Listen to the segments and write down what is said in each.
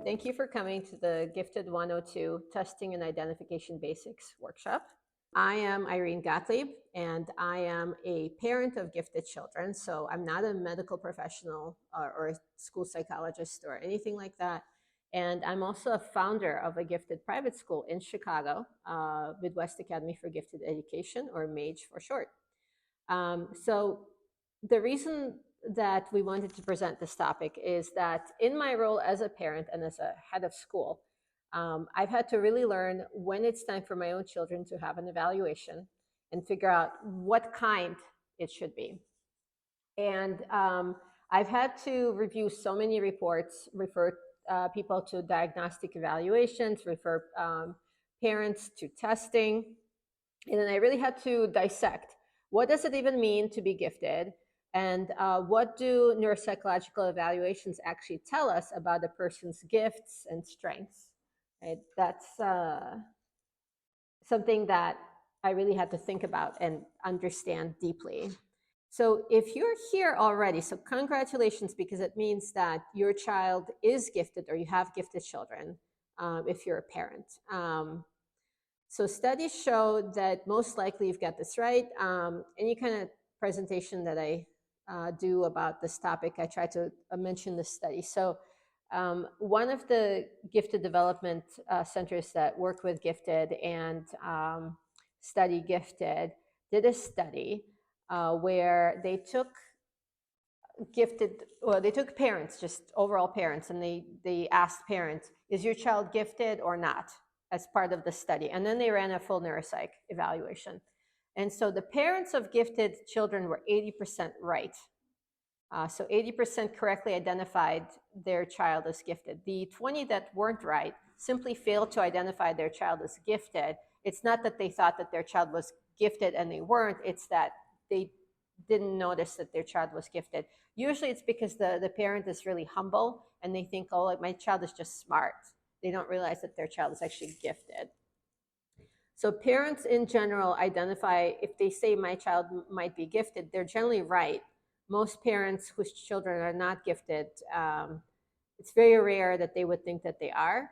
Thank you for coming to the Gifted 102 Testing and Identification Basics workshop. I am Irene Gottlieb, and I am a parent of gifted children. So I'm not a medical professional or a school psychologist or anything like that. And I'm also a founder of a gifted private school in Chicago, Midwest Academy for Gifted Education, or MAGE for short. So the reason that we wanted to present this topic is that in my role as a parent and as a head of school, I've had to really learn when it's time for my own children to have an evaluation and figure out what kind it should be. And I've had to review so many reports, refer people to diagnostic evaluations, refer parents to testing. And then I really had to dissect, what does it even mean to be gifted? And what do neuropsychological evaluations actually tell us about a person's gifts and strengths? Right? That's something that I really had to think about and understand deeply. So if you're here already, so congratulations, because it means that your child is gifted or you have gifted children if you're a parent. So studies show that most likely you've got this right. Any kind of presentation that I do about this topic, I try to mention this study. So one of the gifted development centers that work with gifted and study gifted did a study where they took they took parents, just overall parents, and they asked parents, is your child gifted or not, as part of the study. And then they ran a full neuropsych evaluation. And so the parents of gifted children were 80% right. So 80% correctly identified their child as gifted. The 20 that weren't right simply failed to identify their child as gifted. It's not that they thought that their child was gifted and they weren't, it's that they didn't notice that their child was gifted. Usually it's because the parent is really humble and they think, oh, like, my child is just smart. They don't realize that their child is actually gifted. So parents in general identify, if they say my child might be gifted, they're generally right. Most parents whose children are not gifted, it's very rare that they would think that they are.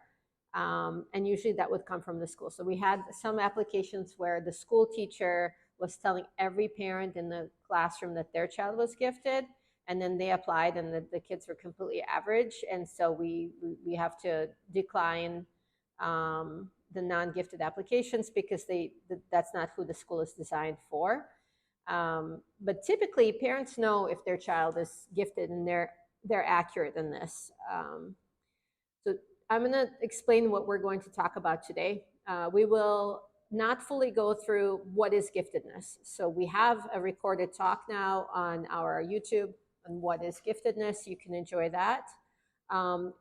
And usually that would come from the school. So we had some applications where the school teacher was telling every parent in the classroom that their child was gifted, and then they applied and the kids were completely average. And so we have to decline the non-gifted applications because that's not who the school is designed for. But typically parents know if their child is gifted, and they're accurate in this. So I'm going to explain what we're going to talk about today. We will not fully go through what is giftedness. So we have a recorded talk now on our YouTube on what is giftedness. You can enjoy that.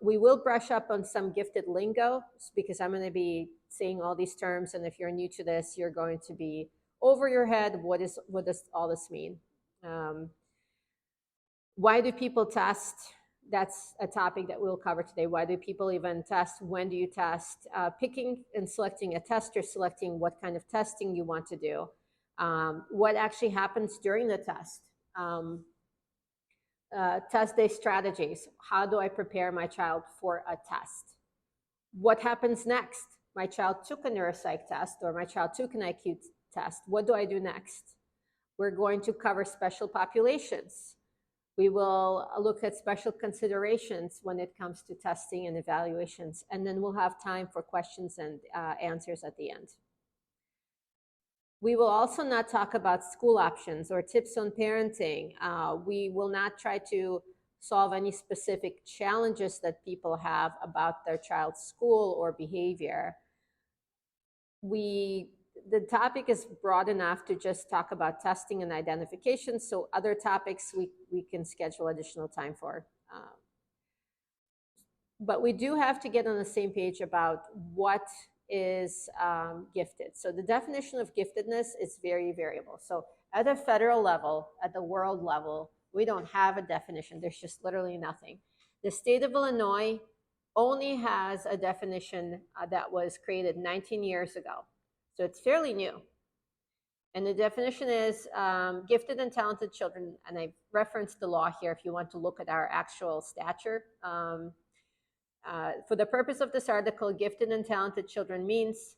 We will brush up on some gifted lingo because I'm going to be saying all these terms, and if you're new to this, you're going to be over your head. What does all this mean? Why do people test? That's a topic that we'll cover today. Why do people even test? When do you test? Picking and selecting a test, or selecting what kind of testing you want to do. What actually happens during the test? Test day strategies. How do I prepare my child for a test? What happens next? My child took a neuropsych test, or my child took an IQ test. What do I do next? We're going to cover special populations. We will look at special considerations when it comes to testing and evaluations, and then we'll have time for questions and answers at the end. We will also not talk about school options or tips on parenting. We will not try to solve any specific challenges that people have about their child's school or behavior. The topic is broad enough to just talk about testing and identification, so other topics we can schedule additional time for. But we do have to get on the same page about what is gifted. So the definition of giftedness is very variable. So at a federal level, at the world level, we don't have a definition. There's just literally nothing. The state of Illinois only has a definition that was created 19 years ago. So it's fairly new. And the definition is gifted and talented children, and I've referenced the law here if you want to look at our actual stature. For the purpose of this article, gifted and talented children means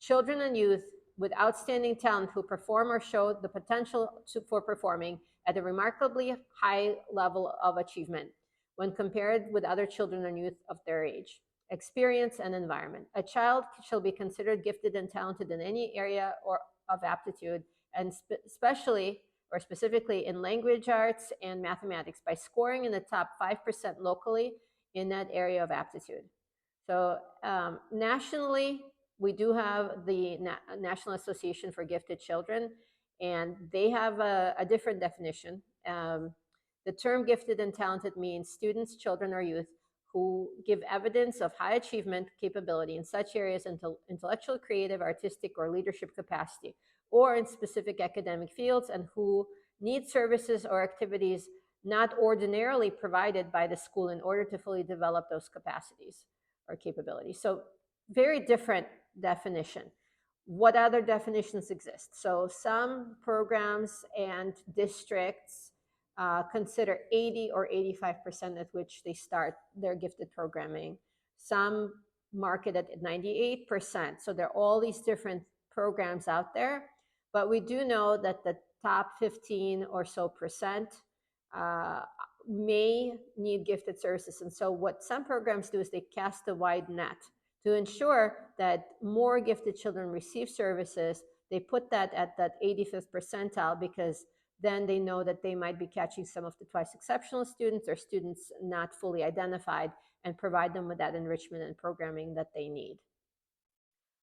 children and youth with outstanding talent who perform or show the potential for performing at a remarkably high level of achievement when compared with other children and youth of their age, experience, and environment. A child shall be considered gifted and talented in any area or of aptitude, and especially or specifically in language arts and mathematics by scoring in the top 5% locally in that area of aptitude. So nationally, we do have the National Association for Gifted Children, and they have a different definition. The term gifted and talented means students, children, or youth who give evidence of high achievement capability in such areas intellectual, creative, artistic, or leadership capacity, or in specific academic fields, and who need services or activities not ordinarily provided by the school in order to fully develop those capacities or capabilities. So very different definition. What other definitions exist? So some programs and districts consider 80 or 85% at which they start their gifted programming. Some market at 98%. So there are all these different programs out there, but we do know that the top 15 or so percent may need gifted services. And so what some programs do is they cast a wide net to ensure that more gifted children receive services. They put that at that 85th percentile because then they know that they might be catching some of the twice exceptional students or students not fully identified, and provide them with that enrichment and programming that they need.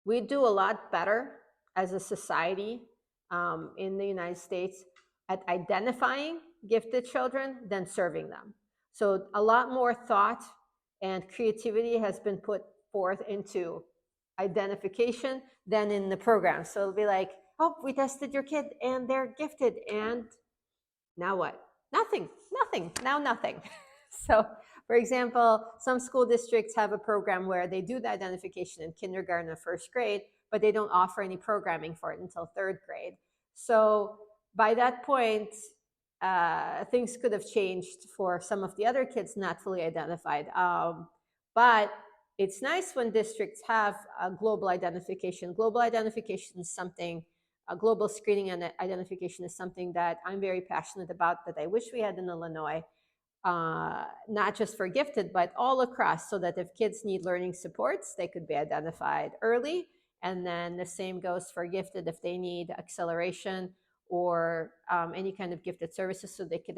We do a lot better as a society in the United States at identifying gifted children than serving them. So a lot more thought and creativity has been put forth into identification than in the program. So it'll be like, oh, we tested your kid and they're gifted, and now what? Nothing, now nothing. So for example, some school districts have a program where they do the identification in kindergarten or first grade, but they don't offer any programming for it until third grade. So by that point, things could have changed for some of the other kids not fully identified. But it's nice when districts have a global identification. Global identification is something, a global screening and identification is something that I'm very passionate about, that I wish we had in Illinois, not just for gifted, but all across, so that if kids need learning supports, they could be identified early. And then the same goes for gifted if they need acceleration or any kind of gifted services, so they could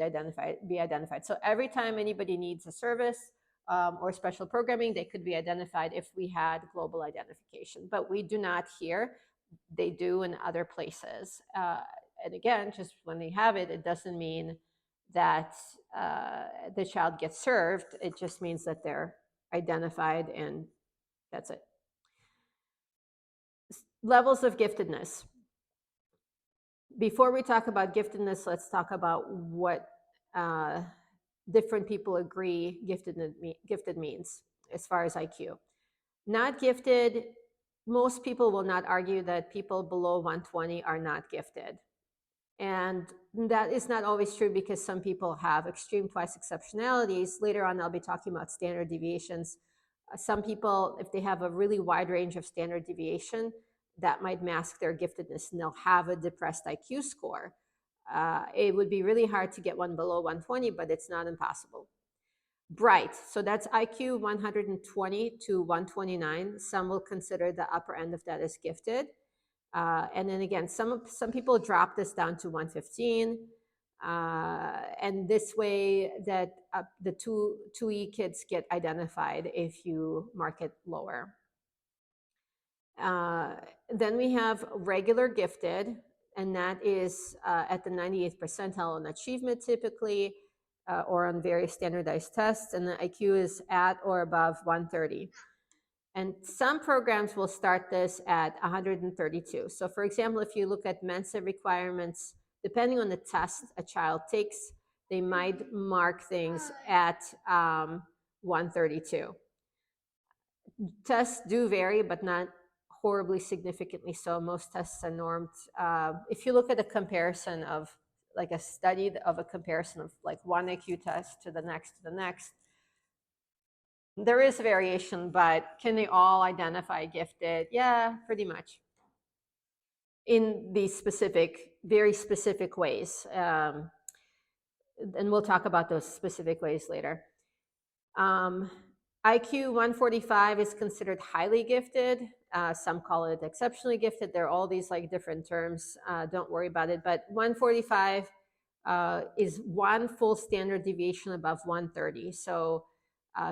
be identified. So every time anybody needs a service or special programming, they could be identified if we had global identification. But we do not here. They do in other places. And again, just when they have it, it doesn't mean that the child gets served. It just means that they're identified, and that's it. Levels of giftedness. Before we talk about giftedness, let's talk about what different people agree gifted means as far as IQ. Not gifted, most people will not argue that people below 120 are not gifted. And that is not always true, because some people have extreme twice exceptionalities. Later on, I'll be talking about standard deviations. Some people, if they have a really wide range of standard deviation, that might mask their giftedness, and they'll have a depressed IQ score. It would be really hard to get one below 120, but it's not impossible. Bright, so that's IQ 120 to 129. Some will consider the upper end of that as gifted. And then again, some people drop this down to 115. And this way that the 2E kids get identified if you mark it lower. Then we have regular gifted, and that is at the 98th percentile in achievement typically, or on various standardized tests, and the IQ is at or above 130. And some programs will start this at 132. So for example, if you look at Mensa requirements, depending on the test a child takes, they might mark things at 132. Tests do vary, but not horribly significantly so. Most tests are normed. If you look at a comparison of, like a study of a comparison of like one IQ test to the next, There is variation, but can they all identify gifted? Yeah, pretty much. In these specific, very specific ways. And we'll talk about those specific ways later. IQ 145 is considered highly gifted. Some call it exceptionally gifted. There are all these like different terms. Don't worry about it. But 145 is one full standard deviation above 130. So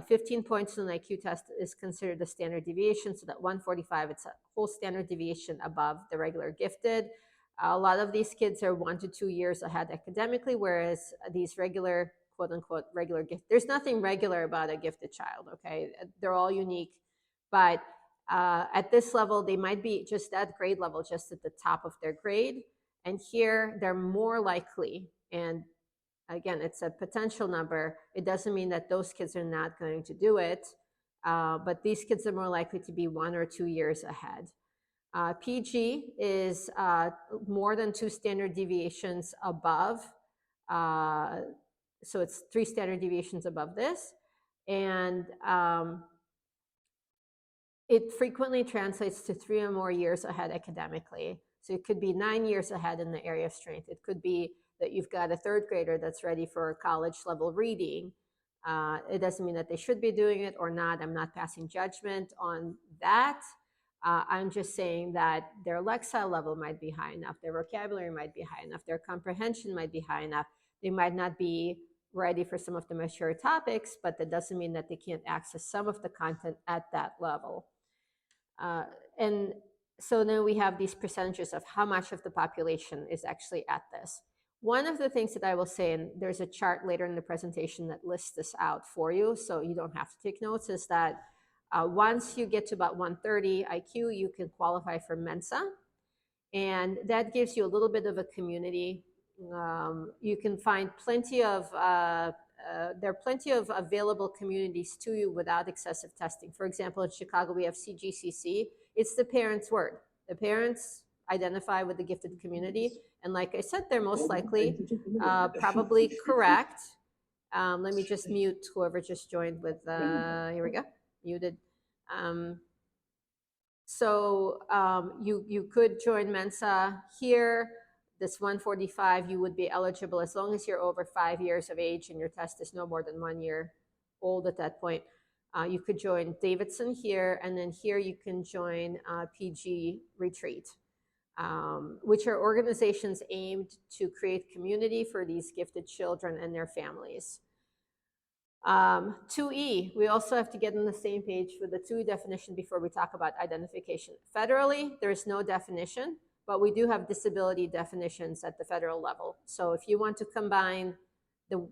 15 points on an IQ test is considered a standard deviation. So that 145, it's a whole standard deviation above the regular gifted. A lot of these kids are 1 to 2 years ahead academically, whereas these regular, quote unquote, regular gift, there's nothing regular about a gifted child, okay? They're all unique. But at this level, they might be just at grade level, just at the top of their grade. And here, they're more likely, and again, it's a potential number. It doesn't mean that those kids are not going to do it, but these kids are more likely to be 1 or 2 years ahead. PG is more than 2 standard deviations above. So it's 3 standard deviations above this. And it frequently translates to 3 or more years ahead academically. So it could be 9 years ahead in the area of strength. It could be that you've got a 3rd grader that's ready for college level reading. It doesn't mean that they should be doing it or not. I'm not passing judgment on that. I'm just saying that their lexile level might be high enough, their vocabulary might be high enough, their comprehension might be high enough. They might not be ready for some of the mature topics, but that doesn't mean that they can't access some of the content at that level. And so then we have these percentages of how much of the population is actually at this. One of the things that I will say, and there's a chart later in the presentation that lists this out for you, so you don't have to take notes, is that once you get to about 130 IQ, you can qualify for Mensa. And that gives you a little bit of a community. You can find plenty of, there are plenty of available communities to you without excessive testing. For example, in Chicago, we have CGCC. It's the parents' word. The parents identify with the gifted community. And like I said, they're most likely probably correct. Let me just mute whoever just joined with, here we go, muted. You could join Mensa here. This 145, you would be eligible as long as you're over 5 years of age and your test is no more than 1 year old at that point. You could join Davidson here, and then here you can join PG Retreat, which are organizations aimed to create community for these gifted children and their families. 2E, we also have to get on the same page with the 2E definition before we talk about identification. Federally, there's no definition, but we do have disability definitions at the federal level. So if you want to combine the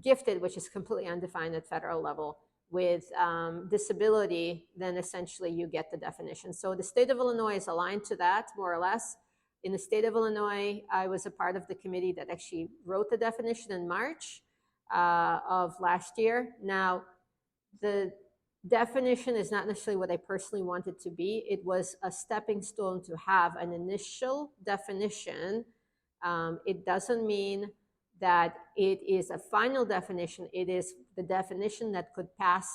gifted, which is completely undefined at federal level, with disability, then essentially you get the definition. So the state of Illinois is aligned to that, more or less. In the state of Illinois, I was a part of the committee that actually wrote the definition in March of last year. Now, the definition is not necessarily what I personally wanted to be. It was a stepping stone to have an initial definition. It doesn't mean that it is a final definition. It is the definition that could pass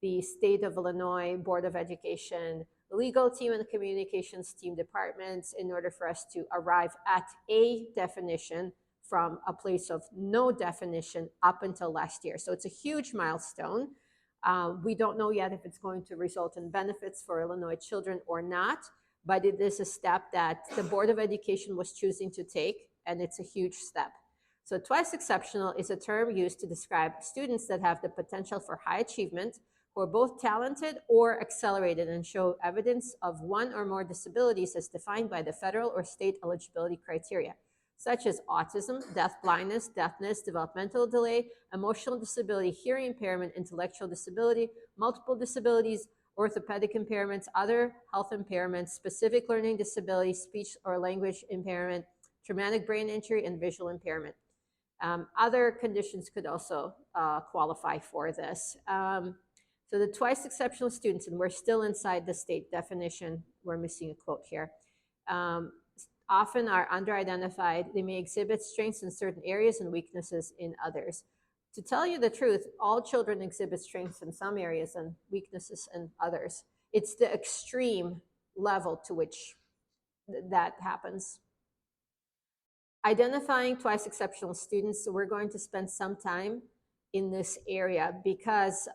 the state of Illinois Board of Education legal team and the communications team departments in order for us to arrive at a definition from a place of no definition up until last year. So it's a huge milestone. We don't know yet if it's going to result in benefits for Illinois children or not, but it is a step that the Board of Education was choosing to take, and it's a huge step. So twice exceptional is a term used to describe students that have the potential for high achievement, who are both talented or accelerated and show evidence of one or more disabilities as defined by the federal or state eligibility criteria, such as autism, deafblindness, deafness, developmental delay, emotional disability, hearing impairment, intellectual disability, multiple disabilities, orthopedic impairments, other health impairments, specific learning disability, speech or language impairment, traumatic brain injury, and visual impairment. Other conditions could also qualify for this. So the twice exceptional students, and we're still inside the state definition, we're missing a quote here, often are under-identified. They may exhibit strengths in certain areas and weaknesses in others. To tell you the truth, all children exhibit strengths in some areas and weaknesses in others. It's the extreme level to which that happens. Identifying twice exceptional students, so we're going to spend some time in this area because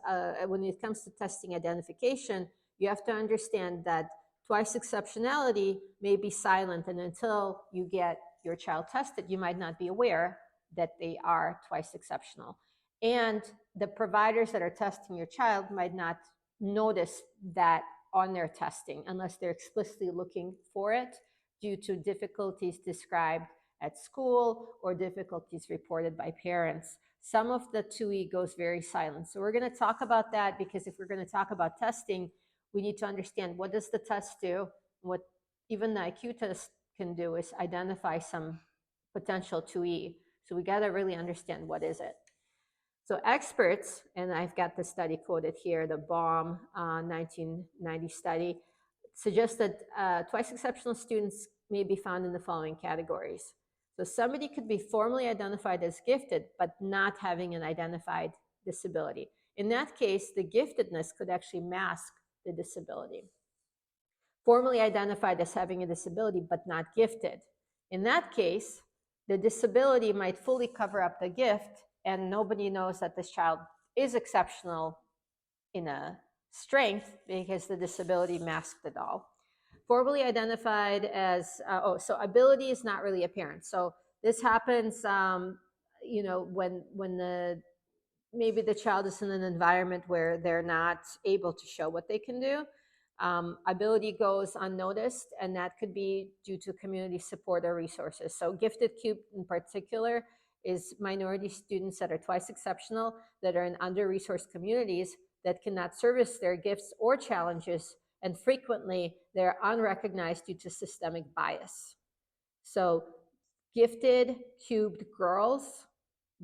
when it comes to testing identification, you have to understand that twice exceptionality may be silent, and until you get your child tested, you might not be aware that they are twice exceptional. And the providers that are testing your child might not notice that on their testing unless they're explicitly looking for it due to difficulties described at school or difficulties reported by parents. Some of the 2E goes very silent. So we're going to talk about that because if we're going to talk about testing, we need to understand what does the test do. What even the IQ test can do is identify some potential 2E. So we got to really understand what is it. So experts, and I've got the study quoted here, the Baum 1990 study, suggests that twice exceptional students may be found in the following categories. So somebody could be formally identified as gifted, but not having an identified disability. In that case, the giftedness could actually mask the disability. Formally identified as having a disability, but not gifted. In that case, the disability might fully cover up the gift, and nobody knows that this child is exceptional in a strength because the disability masked it all. Formally identified as, so ability is not really apparent. So this happens, when maybe the child is in an environment where they're not able to show what they can do. Ability goes unnoticed, and that could be due to community support or resources. So Gifted Cube in particular is minority students that are twice exceptional, that are in under-resourced communities that cannot service their gifts or challenges, and frequently they're unrecognized due to systemic bias. So gifted cubed girls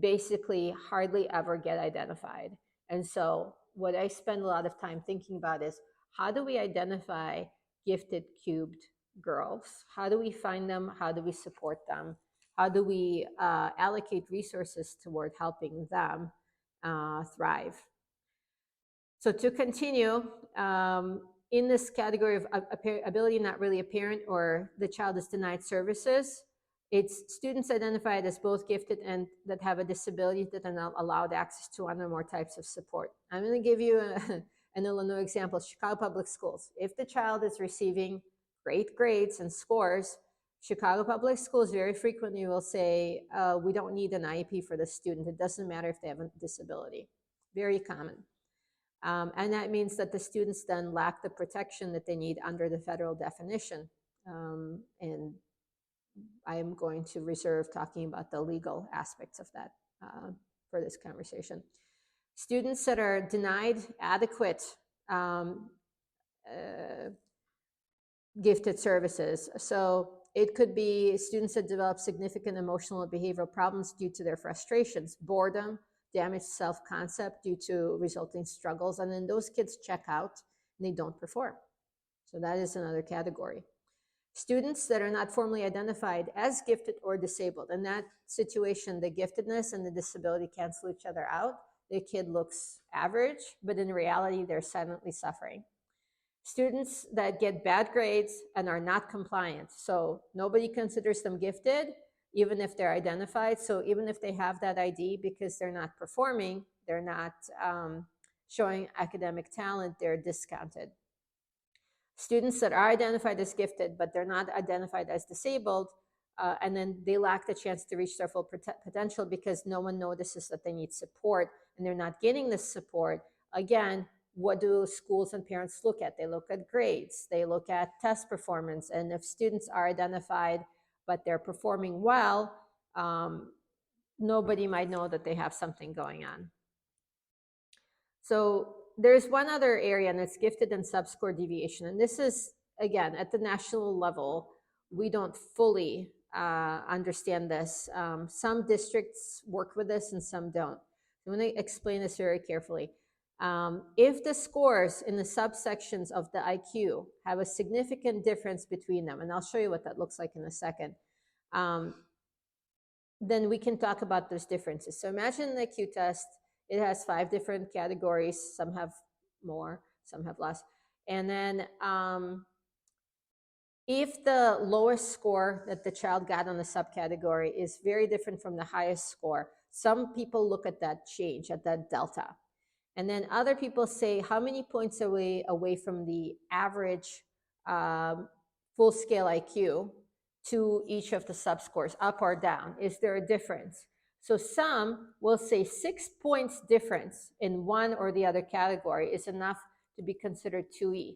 basically hardly ever get identified. And so what I spend a lot of time thinking about is, how do we identify gifted cubed girls? How do we find them? How do we support them? How do we allocate resources toward helping them thrive? So to continue, in this category of ability not really apparent or the child is denied services, it's students identified as both gifted and that have a disability that are not allowed access to one or more types of support. I'm going to give you an Illinois example, Chicago Public Schools. If the child is receiving great grades and scores, Chicago Public Schools very frequently will say, we don't need an IEP for the student. It doesn't matter if they have a disability. Very common. And that means that the students then lack the protection that they need under the federal definition. And I am going to reserve talking about the legal aspects of that for this conversation. Students that are denied adequate gifted services. So it could be students that develop significant emotional and behavioral problems due to their frustrations, boredom, damaged self-concept due to resulting struggles, and then those kids check out and they don't perform. So that is another category. Students that are not formally identified as gifted or disabled. In that situation, the giftedness and the disability cancel each other out. The kid looks average, but in reality, they're silently suffering. Students that get bad grades and are not compliant. So nobody considers them gifted, even if they're identified. So even if they have that ID, because they're not performing, they're not showing academic talent, they're discounted. Students that are identified as gifted, but they're not identified as disabled, and then they lack the chance to reach their full potential because no one notices that they need support and they're not getting this support. Again, what do schools and parents look at? They look at grades, they look at test performance, and if students are identified but they're performing well, nobody might know that they have something going on. So there's one other area, and it's gifted and subscore deviation. And this is, again, at the national level, we don't fully understand this. Some districts work with this and some don't. I'm going to explain this very carefully. If the scores in the subsections of the IQ have a significant difference between them, and I'll show you what that looks like in a second, then we can talk about those differences. So imagine the IQ test, it has 5 different categories. Some have more, some have less. And then if the lowest score that the child got on the subcategory is very different from the highest score, some people look at that change, at that delta. And then other people say, how many points away from the average full scale IQ to each of the subscores, up or down? Is there a difference? So some will say 6 points difference in one or the other category is enough to be considered 2E.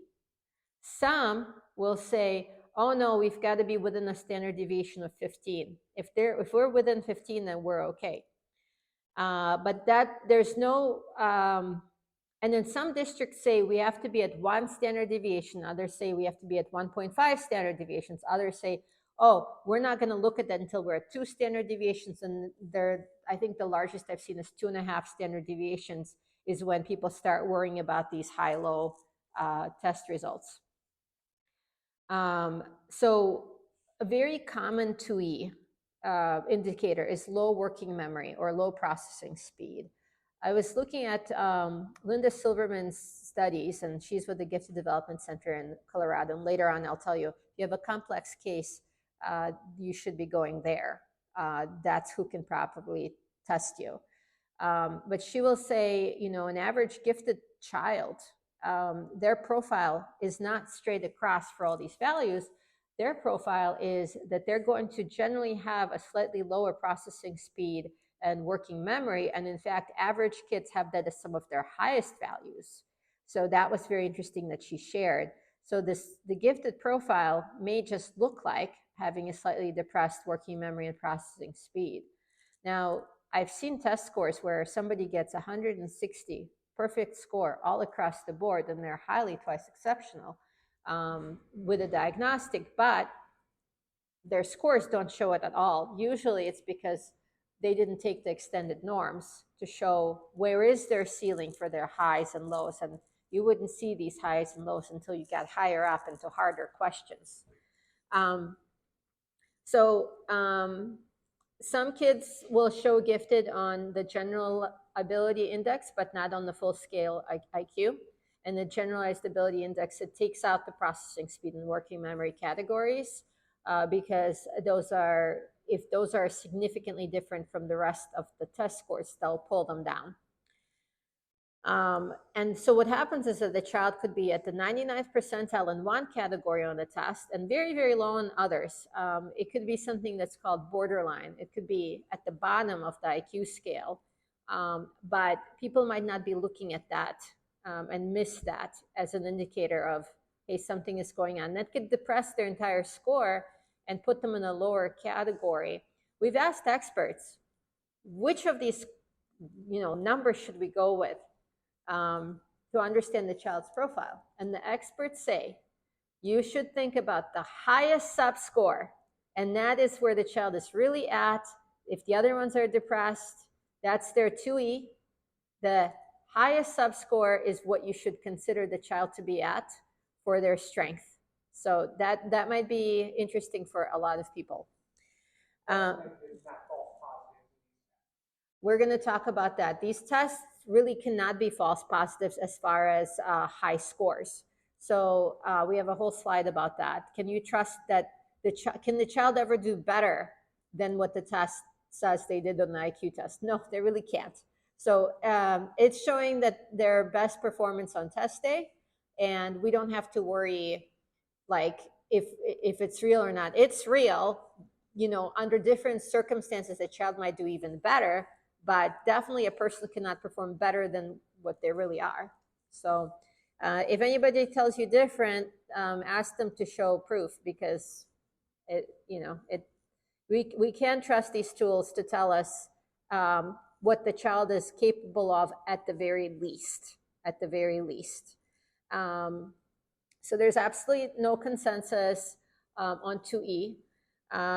Some will say, oh no, we've got to be within a standard deviation of 15. If we're within 15, then we're okay. But there's no, and then some districts say we have to be at 1 standard deviation. Others say we have to be at 1.5 standard deviations. Others say, oh, we're not going to look at that until we're at 2 standard deviations. And I think the largest I've seen is 2.5 standard deviations is when people start worrying about these high-low test results. So a very common 2E indicator is low working memory or low processing speed. I was looking at Linda Silverman's studies, and she's with the Gifted Development Center in Colorado. And later on, I'll tell you, if you have a complex case, you should be going there. That's who can probably test you. But she will say, you know, an average gifted child, their profile is not straight across for all these values. Their profile is that they're going to generally have a slightly lower processing speed and working memory. And in fact, average kids have that as some of their highest values. So that was very interesting that she shared. So the gifted profile may just look like having a slightly depressed working memory and processing speed. Now, I've seen test scores where somebody gets 160, perfect score all across the board, and they're highly twice exceptional with a diagnostic, but their scores don't show it at all. Usually it's because they didn't take the extended norms to show where is their ceiling for their highs and lows, and you wouldn't see these highs and lows until you got higher up into harder questions. Some kids will show gifted on the general ability index, but not on the full scale IQ. And the generalized ability index, it takes out the processing speed and working memory categories because if those are significantly different from the rest of the test scores, they'll pull them down. And so what happens is that the child could be at the 99th percentile in one category on the test and very, very low in others. It could be something that's called borderline. It could be at the bottom of the IQ scale, but people might not be looking at that and miss that as an indicator of, hey, something is going on. That could depress their entire score and put them in a lower category. We've asked experts, which of these numbers should we go with to understand the child's profile? And the experts say, you should think about the highest subscore, and that is where the child is really at. If the other ones are depressed, that's their 2E. The highest subscore is what you should consider the child to be at for their strength. So that might be interesting for a lot of people. We're going to talk about that. These tests really cannot be false positives as far as high scores. So we have a whole slide about that. Can you trust that can the child ever do better than what the test says they did on the IQ test? No, they really can't. So it's showing that their best performance on test day, and we don't have to worry like if it's real or not. It's real. Under different circumstances, a child might do even better, but definitely a person cannot perform better than what they really are. So if anybody tells you different, ask them to show proof, because we can't trust these tools to tell us what the child is capable of at the very least. So there's absolutely no consensus on 2E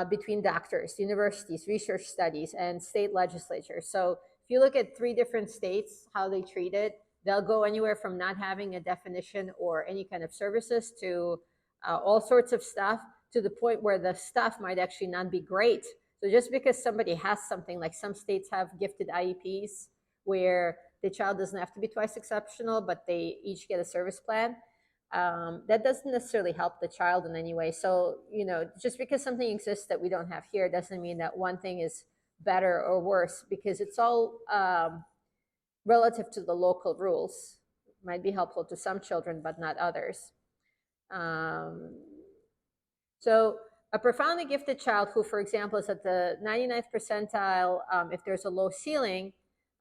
between doctors, universities, research studies, and state legislatures. So if you look at 3 different states, how they treat it, they'll go anywhere from not having a definition or any kind of services to all sorts of stuff, to the point where the stuff might actually not be great. So So just because somebody has something, like some states have gifted IEPs where the child doesn't have to be twice exceptional, but they each get a service plan. That doesn't necessarily help the child in any way. So, just because something exists that we don't have here doesn't mean that one thing is better or worse, because it's all relative to the local rules. Might be helpful to some children, but not others. So a profoundly gifted child who, for example, is at the 99th percentile, if there's a low ceiling,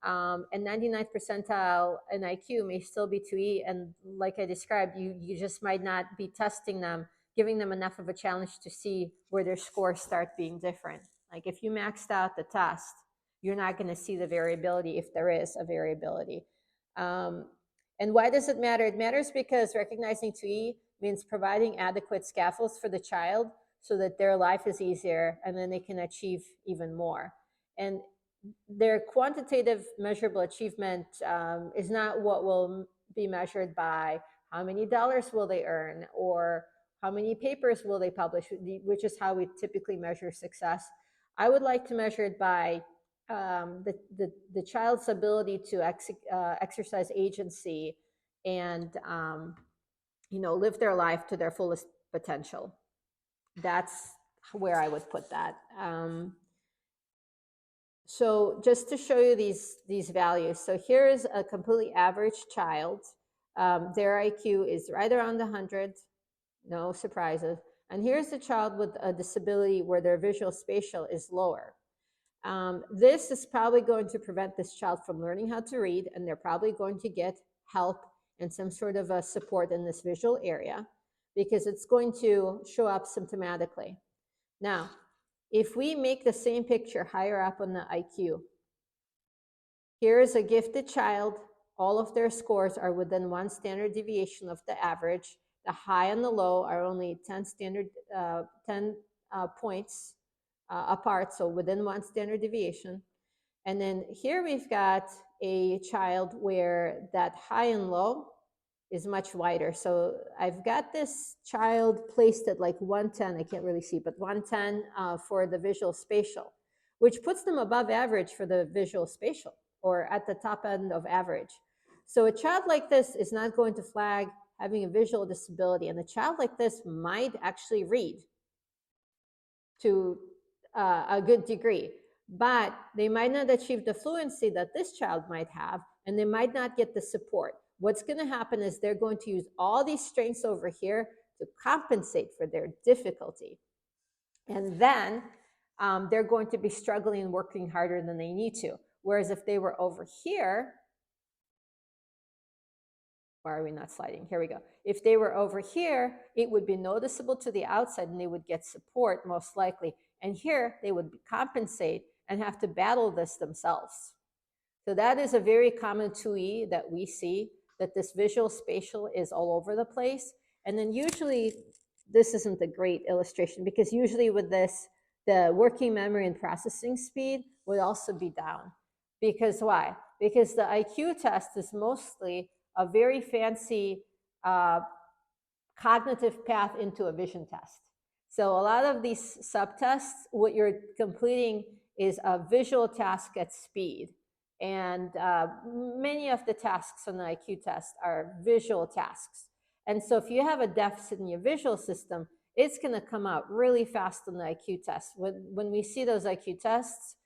and 99th percentile in IQ may still be 2E. And like I described, you just might not be testing them, giving them enough of a challenge to see where their scores start being different. Like if you maxed out the test, you're not going to see the variability if there is a variability. And why does it matter? It matters because recognizing 2E means providing adequate scaffolds for the child so that their life is easier and then they can achieve even more. And their quantitative measurable achievement is not what will be measured by how many dollars will they earn or how many papers will they publish, which is how we typically measure success. I would like to measure it by the child's ability to exercise agency and live their life to their fullest potential. That's where I would put that. So just to show you these values. So here is a completely average child. Their IQ is right around 100, no surprises. And here's a child with a disability where their visual spatial is lower. This is probably going to prevent this child from learning how to read, and they're probably going to get help and some sort of a support in this visual area because it's going to show up symptomatically. Now, if we make the same picture higher up on the IQ, here is a gifted child. All of their scores are within 1 standard deviation of the average. The high and the low are only 10 points apart, so within 1 standard deviation. And then here we've got a child where that high and low is much wider. So I've got this child placed at like 110, I can't really see, but 110 for the visual spatial, which puts them above average for the visual spatial or at the top end of average. So a child like this is not going to flag having a visual disability, and a child like this might actually read to a good degree, but they might not achieve the fluency that this child might have, and they might not get the support. What's going to happen is they're going to use all these strengths over here to compensate for their difficulty. And then they're going to be struggling and working harder than they need to. Whereas if they were over here, why are we not sliding? Here we go. If they were over here, it would be noticeable to the outside and they would get support most likely. And here they would compensate and have to battle this themselves. So that is a very common 2E that we see, that this visual spatial is all over the place. And then usually, this isn't a great illustration because usually with this, the working memory and processing speed would also be down. Because why? Because the IQ test is mostly a very fancy cognitive path into a vision test. So a lot of these subtests, what you're completing is a visual task at speed. And many of the tasks on the IQ test are visual tasks. And so if you have a deficit in your visual system, it's going to come out really fast on the IQ test. When we see those IQ tests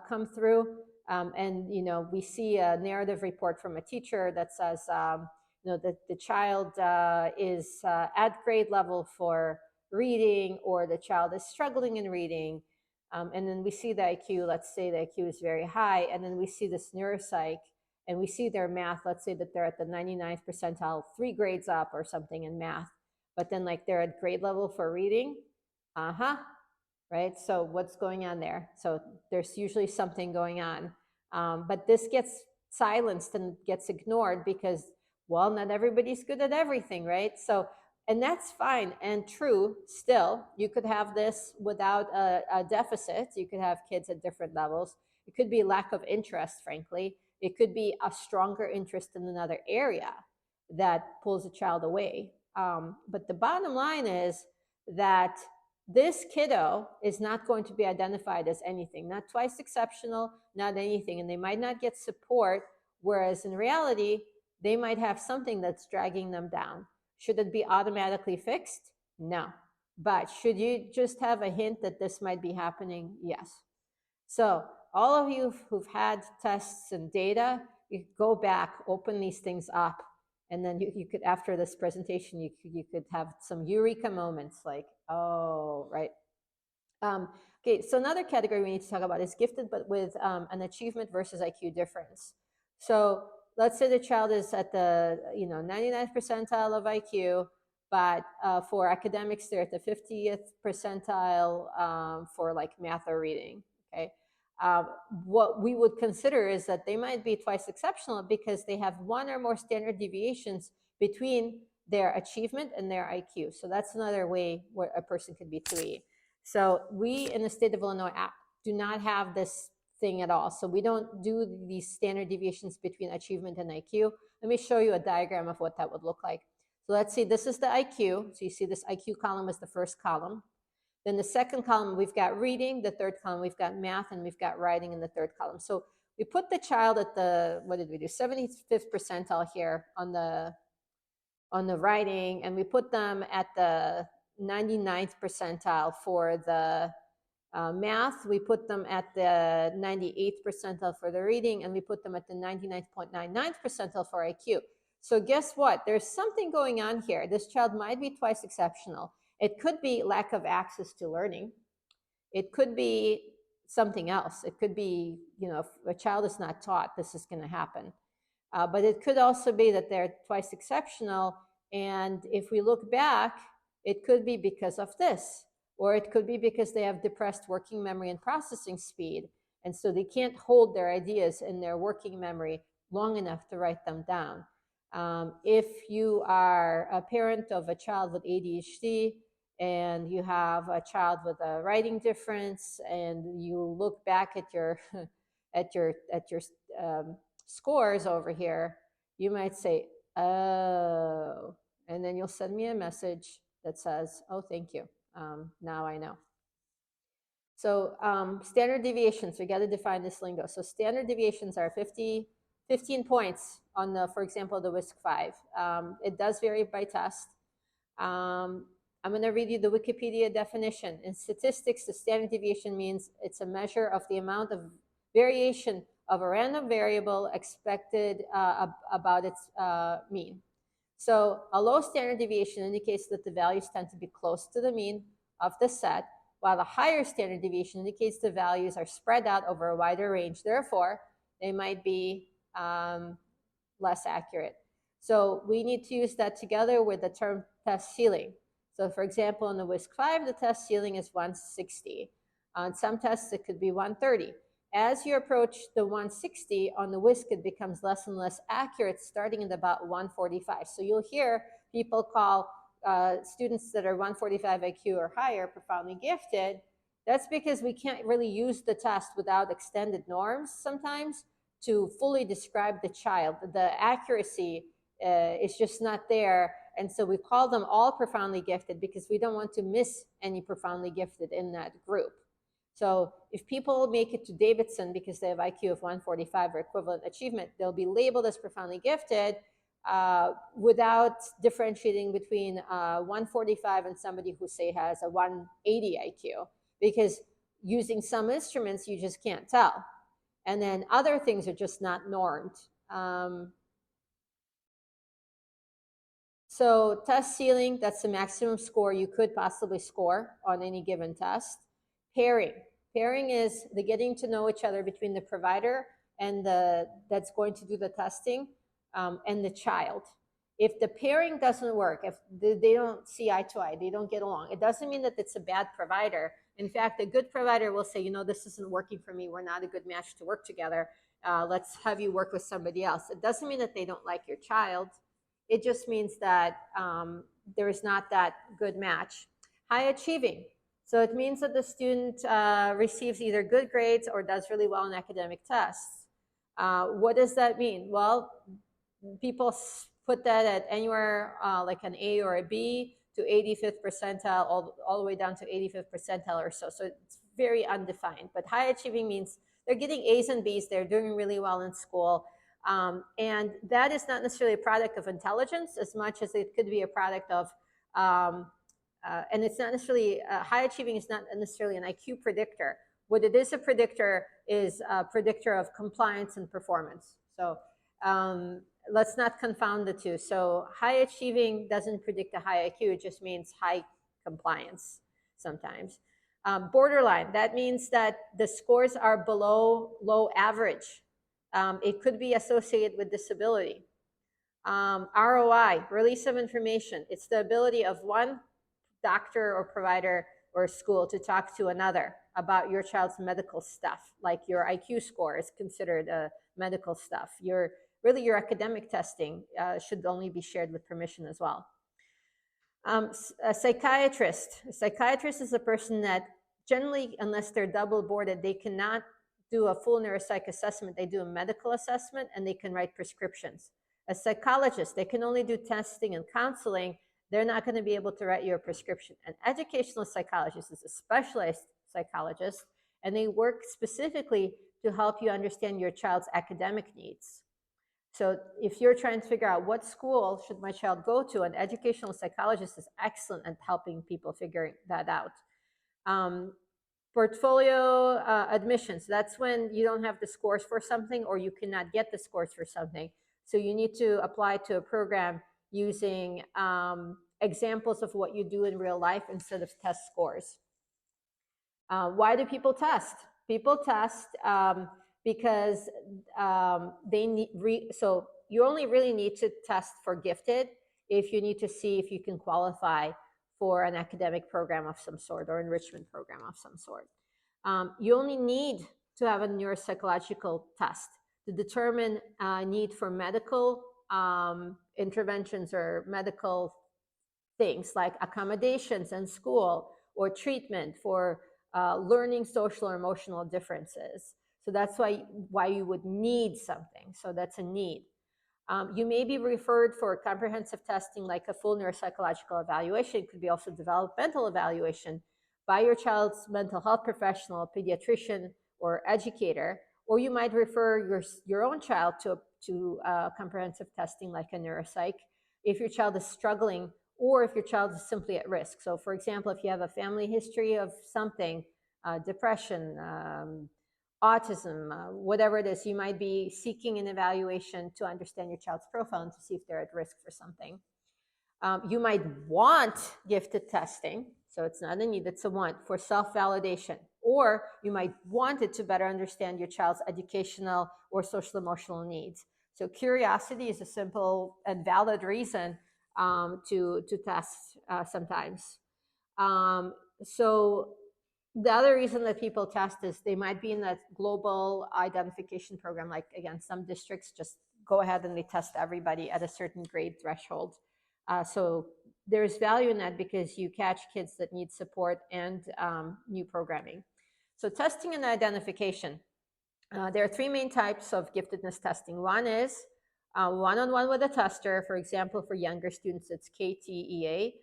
come through, and we see a narrative report from a teacher that says that the child is at grade level for reading, or the child is struggling in reading, and then we see the IQ, let's say the IQ is very high, and then we see this neuropsych, and we see their math, let's say that they're at the 99th percentile, 3 grades up or something in math, but then like they're at grade level for reading, right? So what's going on there? So there's usually something going on. But this gets silenced and gets ignored because, well, not everybody's good at everything, right? So, and that's fine and true still. You could have this without a deficit. You could have kids at different levels. It could be lack of interest, frankly. It could be a stronger interest in another area that pulls a child away. But the bottom line is that this kiddo is not going to be identified as anything, not twice exceptional, not anything, and they might not get support, whereas in reality, they might have something that's dragging them down. Should it be automatically fixed? No. But should you just have a hint that this might be happening? Yes. So all of you who've had tests and data, you go back, open these things up, and then you could, after this presentation, you could have some eureka moments like, oh, right. Okay, so another category we need to talk about is gifted, but with an achievement versus IQ difference. So let's say the child is at the 99th percentile of IQ, but for academics, they're at the 50th percentile for like math or reading. Okay, what we would consider is that they might be twice exceptional because they have one or more standard deviations between their achievement and their IQ. So that's another way where a person could be 2E. So we in the state of Illinois do not have this thing at all. So we don't do these standard deviations between achievement and IQ. Let me show you a diagram of what that would look like. So let's see, this is the IQ. So you see this IQ column is the first column. Then the second column, we've got reading. The third column, we've got math, and we've got writing in the third column. So we put the child at the, what did we do, 75th percentile here on the writing, and we put them at the 99th percentile for the math. We put them at the 98th percentile for the reading, and we put them at the 99.99th percentile for IQ. So guess what? There's something going on here. This child might be twice exceptional. It could be lack of access to learning. It could be something else. It could be, if a child is not taught, this is going to happen. But it could also be that they're twice exceptional. And if we look back, it could be because of this, or it could be because they have depressed working memory and processing speed. And so they can't hold their ideas in their working memory long enough to write them down. If you are a parent of a child with ADHD and you have a child with a writing difference, and you look back at your scores over here, you might say, oh, and then you'll send me a message that says, oh, thank you. Now I know. So standard deviations, we got to define this lingo. So standard deviations are 15 points on the, for example, the WISC-5. It does vary by test. I'm going to read you the Wikipedia definition. In statistics, the standard deviation means it's a measure of the amount of variation of a random variable expected about its mean. So a low standard deviation indicates that the values tend to be close to the mean of the set, while a higher standard deviation indicates the values are spread out over a wider range. Therefore, they might be less accurate. So we need to use that together with the term test ceiling. So for example, in the WISC-5, the test ceiling is 160. On some tests, it could be 130. As you approach the 160 on the WISC, it becomes less and less accurate, starting at about 145. So you'll hear people call students that are 145 IQ or higher profoundly gifted. That's because we can't really use the test without extended norms sometimes to fully describe the child. The accuracy is just not there. And so we call them all profoundly gifted because we don't want to miss any profoundly gifted in that group. So if people make it to Davidson because they have IQ of 145 or equivalent achievement, they'll be labeled as profoundly gifted without differentiating between 145 and somebody who, say, has a 180 IQ, because using some instruments, you just can't tell. And then other things are just not normed. So test ceiling, that's the maximum score you could possibly score on any given test. Pairing. Pairing is the getting to know each other between the provider and that's going to do the testing and the child. If the pairing doesn't work, if they don't see eye to eye, they don't get along, it doesn't mean that it's a bad provider. In fact, a good provider will say, this isn't working for me. We're not a good match to work together. Let's have you work with somebody else. It doesn't mean that they don't like your child. It just means that there is not that good match. High achieving. So it means that the student receives either good grades or does really well in academic tests. What does that mean? Well, people put that at anywhere like an A or a B to 85th percentile, all the way down to 85th percentile or so. So it's very undefined. But high achieving means they're getting A's and B's, they're doing really well in school. And that is not necessarily a product of intelligence as much as it could be a product of, and it's not necessarily, high achieving is not necessarily an IQ predictor. What it is a predictor is a predictor of compliance and performance. So let's not confound the two. So high achieving doesn't predict a high IQ, it just means high compliance sometimes. Borderline, that means that the scores are below low average. It could be associated with disability. ROI, release of information. It's the ability of one doctor or provider or school to talk to another about your child's medical stuff, like your IQ score is considered medical stuff. Your academic testing should only be shared with permission as well. A psychiatrist is a person that generally, unless they're double boarded, they cannot do a full neuropsych assessment. They do a medical assessment and they can write prescriptions. A psychologist, they can only do testing and counseling. They're not going to be able to write you a prescription. An educational psychologist is a specialized psychologist, and they work specifically to help you understand your child's academic needs. So if you're trying to figure out what school should my child go to, an educational psychologist is excellent at helping people figure that out. Portfolio admissions, that's when you don't have the scores for something or you cannot get the scores for something. So you need to apply to a program using examples of what you do in real life instead of test scores. Why do people test? People test because they need, so you only really need to test for gifted if you need to see if you can qualify for an academic program of some sort or enrichment program of some sort. You only need to have a neuropsychological test to determine need for medical interventions or medical things like accommodations in school or treatment for learning social or emotional differences. So that's why you would need something. So that's a need. You may be referred for comprehensive testing like a full neuropsychological evaluation. It could be also developmental evaluation by your child's mental health professional, pediatrician, or educator. Or you might refer your own child to comprehensive testing like a neuropsych if your child is struggling or if your child is simply at risk. So for example, if you have a family history of something, depression, autism, whatever it is, you might be seeking an evaluation to understand your child's profile and to see if they're at risk for something. You might want gifted testing, so it's not a need, it's a want for self-validation. Or you might want it to better understand your child's educational or social emotional needs. So curiosity is a simple and valid reason to test sometimes. So the other reason that people test is they might be in that global identification program. Like again, some districts just go ahead and they test everybody at a certain grade threshold. So there's value in that because you catch kids that need support and new programming. So testing and identification. There are three main types of giftedness testing. One is one-on-one with a tester. For example, for younger students, it's KTEA.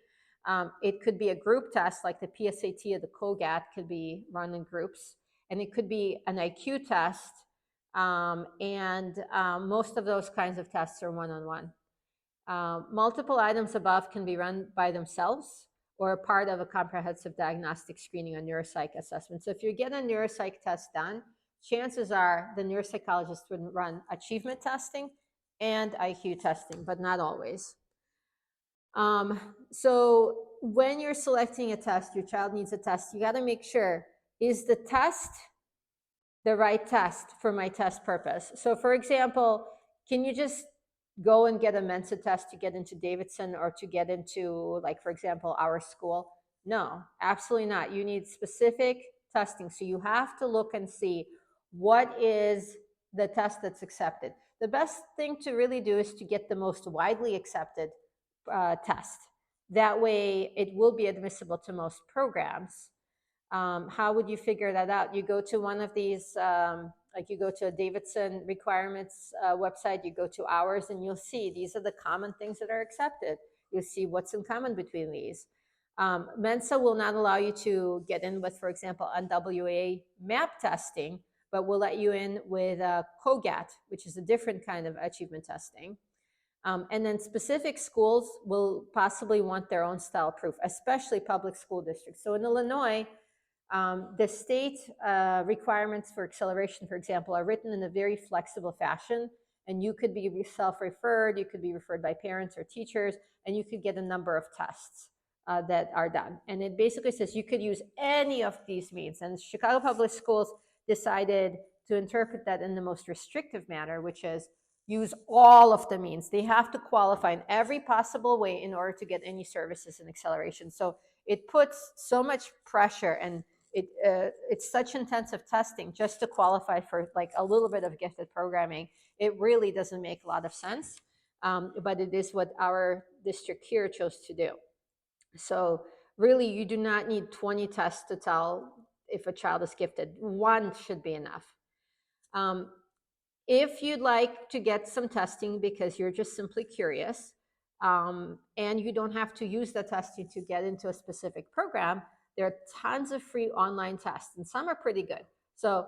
It could be a group test like the PSAT or the COGAT could be run in groups. And it could be an IQ test. Most of those kinds of tests are one-on-one. Multiple items above can be run by themselves or a part of a comprehensive diagnostic screening or neuropsych assessment. So if you get a neuropsych test done, chances are the neuropsychologist would run achievement testing and IQ testing, but not always. So when you're selecting a test, your child needs a test, you got to make sure, is the test the right test for my test purpose? So for example, can you just go and get a Mensa test to get into Davidson or to get into, like, for example, our school? No, absolutely not. You need specific testing. So you have to look and see what is the test that's accepted. The best thing to really do is to get the most widely accepted test. That way it will be admissible to most programs. How would you figure that out? You go to one of these, like you go to a Davidson requirements website, you go to ours and you'll see these are the common things that are accepted. you'll see what's in common between these. Mensa will not allow you to get in with, for example, NWA MAP testing, but will let you in with COGAT, which is a different kind of achievement testing. And then specific schools will possibly want their own style proof, especially public school districts. So in Illinois, the state requirements for acceleration, for example, are written in a very flexible fashion. And you could be self-referred, you could be referred by parents or teachers, and you could get a number of tests that are done. And it basically says you could use any of these means. And Chicago Public Schools decided to interpret that in the most restrictive manner, which is use all of the means. They have to qualify in every possible way in order to get any services and acceleration. So it puts so much pressure, and it's such intensive testing just to qualify for like a little bit of gifted programming. It really doesn't make a lot of sense, but it is what our district here chose to do. So really, you do not need 20 tests to tell if a child is gifted. One should be enough. If you'd like to get some testing because you're just simply curious, and you don't have to use the testing to get into a specific program, there are tons of free online tests, and some are pretty good. So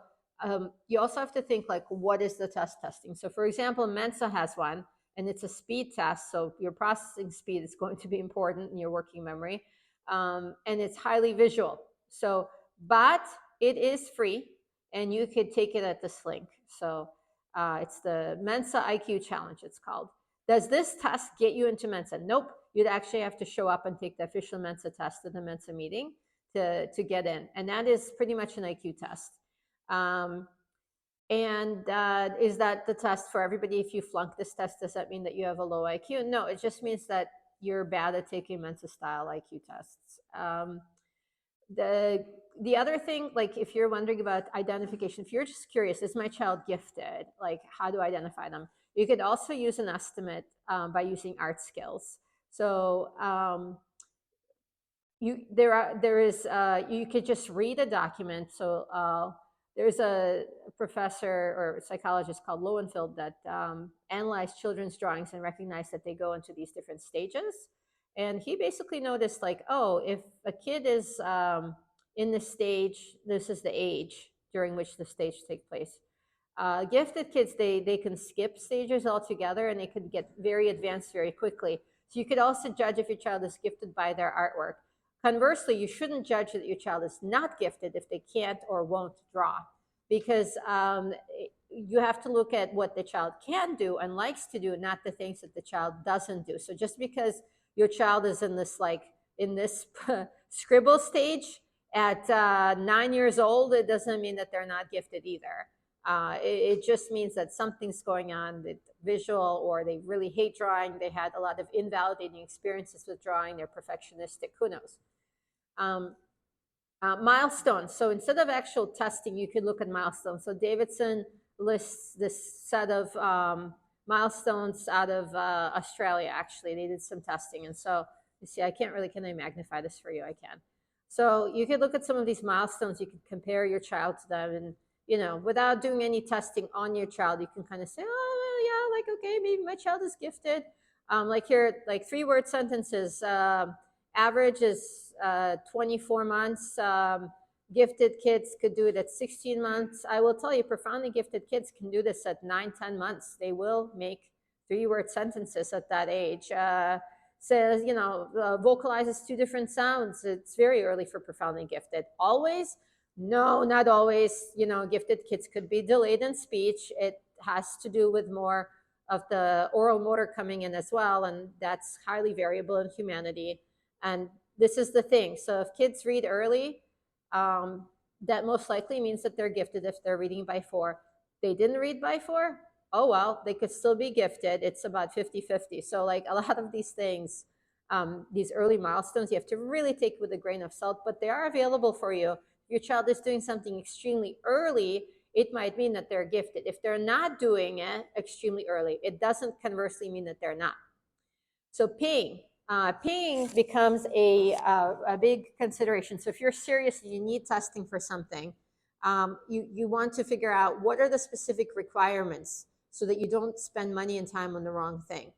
you also have to think like, what is the testing? So for example, Mensa has one, and it's a speed test. So your processing speed is going to be important in your working memory. And it's highly visual. So, but it is free, and you could take it at this link. So it's the Mensa IQ Challenge, it's called. Does this test get you into Mensa? Nope. You'd actually have to show up and take the official Mensa test at the Mensa meeting to get in. And that is pretty much an IQ test. Is that the test for everybody? If you flunk this test, does that mean that you have a low IQ? No, it just means that you're bad at taking Mensa style IQ tests. The other thing, like if you're wondering about identification, if you're just curious, is my child gifted? Like, how do I identify them? You could also use an estimate by using art skills. So you could just read a document. So there's a professor or psychologist called Lowenfeld that analyzed children's drawings and recognized that they go into these different stages. And he basically noticed like, oh, if a kid is in this stage, this is the age during which the stage takes place. Gifted kids, they can skip stages altogether, and they can get very advanced very quickly. So you could also judge if your child is gifted by their artwork. Conversely, you shouldn't judge that your child is not gifted if they can't or won't draw, because you have to look at what the child can do and likes to do, not the things that the child doesn't do. So just because your child is in this scribble stage at 9 years old, it doesn't mean that they're not gifted either. It just means that something's going on with visual, or they really hate drawing. They had a lot of invalidating experiences with drawing. They're perfectionistic. Who knows? Milestones. So instead of actual testing, you could look at milestones. So Davidson lists this set of milestones out of Australia. Actually, they did some testing, and so you see, can I magnify this for you? I can. So you could look at some of these milestones. You could compare your child to them, and without doing any testing on your child, you can kind of say, oh yeah, like okay, maybe my child is gifted. Like here, like 3-word sentences. Average is 24 months. Gifted kids could do it at 16 months. I will tell you, profoundly gifted kids can do this at 9-10 months. They will make 3-word sentences at that age. Says, vocalizes 2 different sounds. It's very early for profoundly gifted. Always? No, not always. Gifted kids could be delayed in speech. It has to do with more of the oral motor coming in as well, and that's highly variable in humanity. And this is the thing. So if kids read early, that most likely means that they're gifted if they're reading by 4. They didn't read by 4? Oh, well, they could still be gifted. It's about 50-50. So like a lot of these things, these early milestones, you have to really take with a grain of salt, but they are available for you. If your child is doing something extremely early, it might mean that they're gifted. If they're not doing it extremely early, it doesn't conversely mean that they're not. So paying becomes a big consideration. So if you're serious and you need testing for something, you want to figure out what are the specific requirements so that you don't spend money and time on the wrong thing.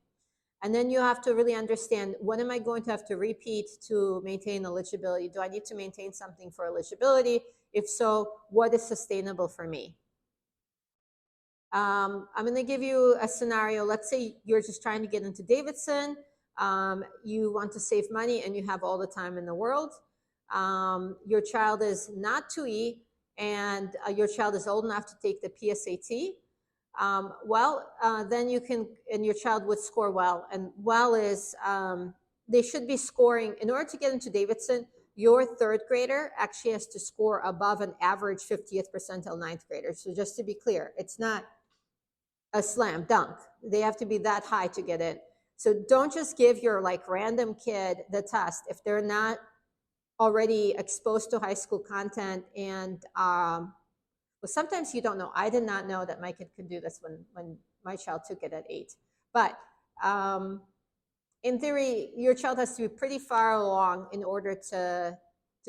And then you have to really understand, what am I going to have to repeat to maintain eligibility? Do I need to maintain something for eligibility? If so, what is sustainable for me? I'm going to give you a scenario. Let's say you're just trying to get into Davidson. You want to save money and you have all the time in the world. Your child is not 2E, and your child is old enough to take the PSAT. Then you can, and your child would score well. And well is, they should be scoring, in order to get into Davidson, your third grader actually has to score above an average 50th percentile ninth grader. So just to be clear, it's not a slam dunk. They have to be that high to get in. So don't just give your like random kid the test if they're not already exposed to high school content. And well, sometimes you don't know. I did not know that my kid could do this when my child took it at 8. But in theory, your child has to be pretty far along in order to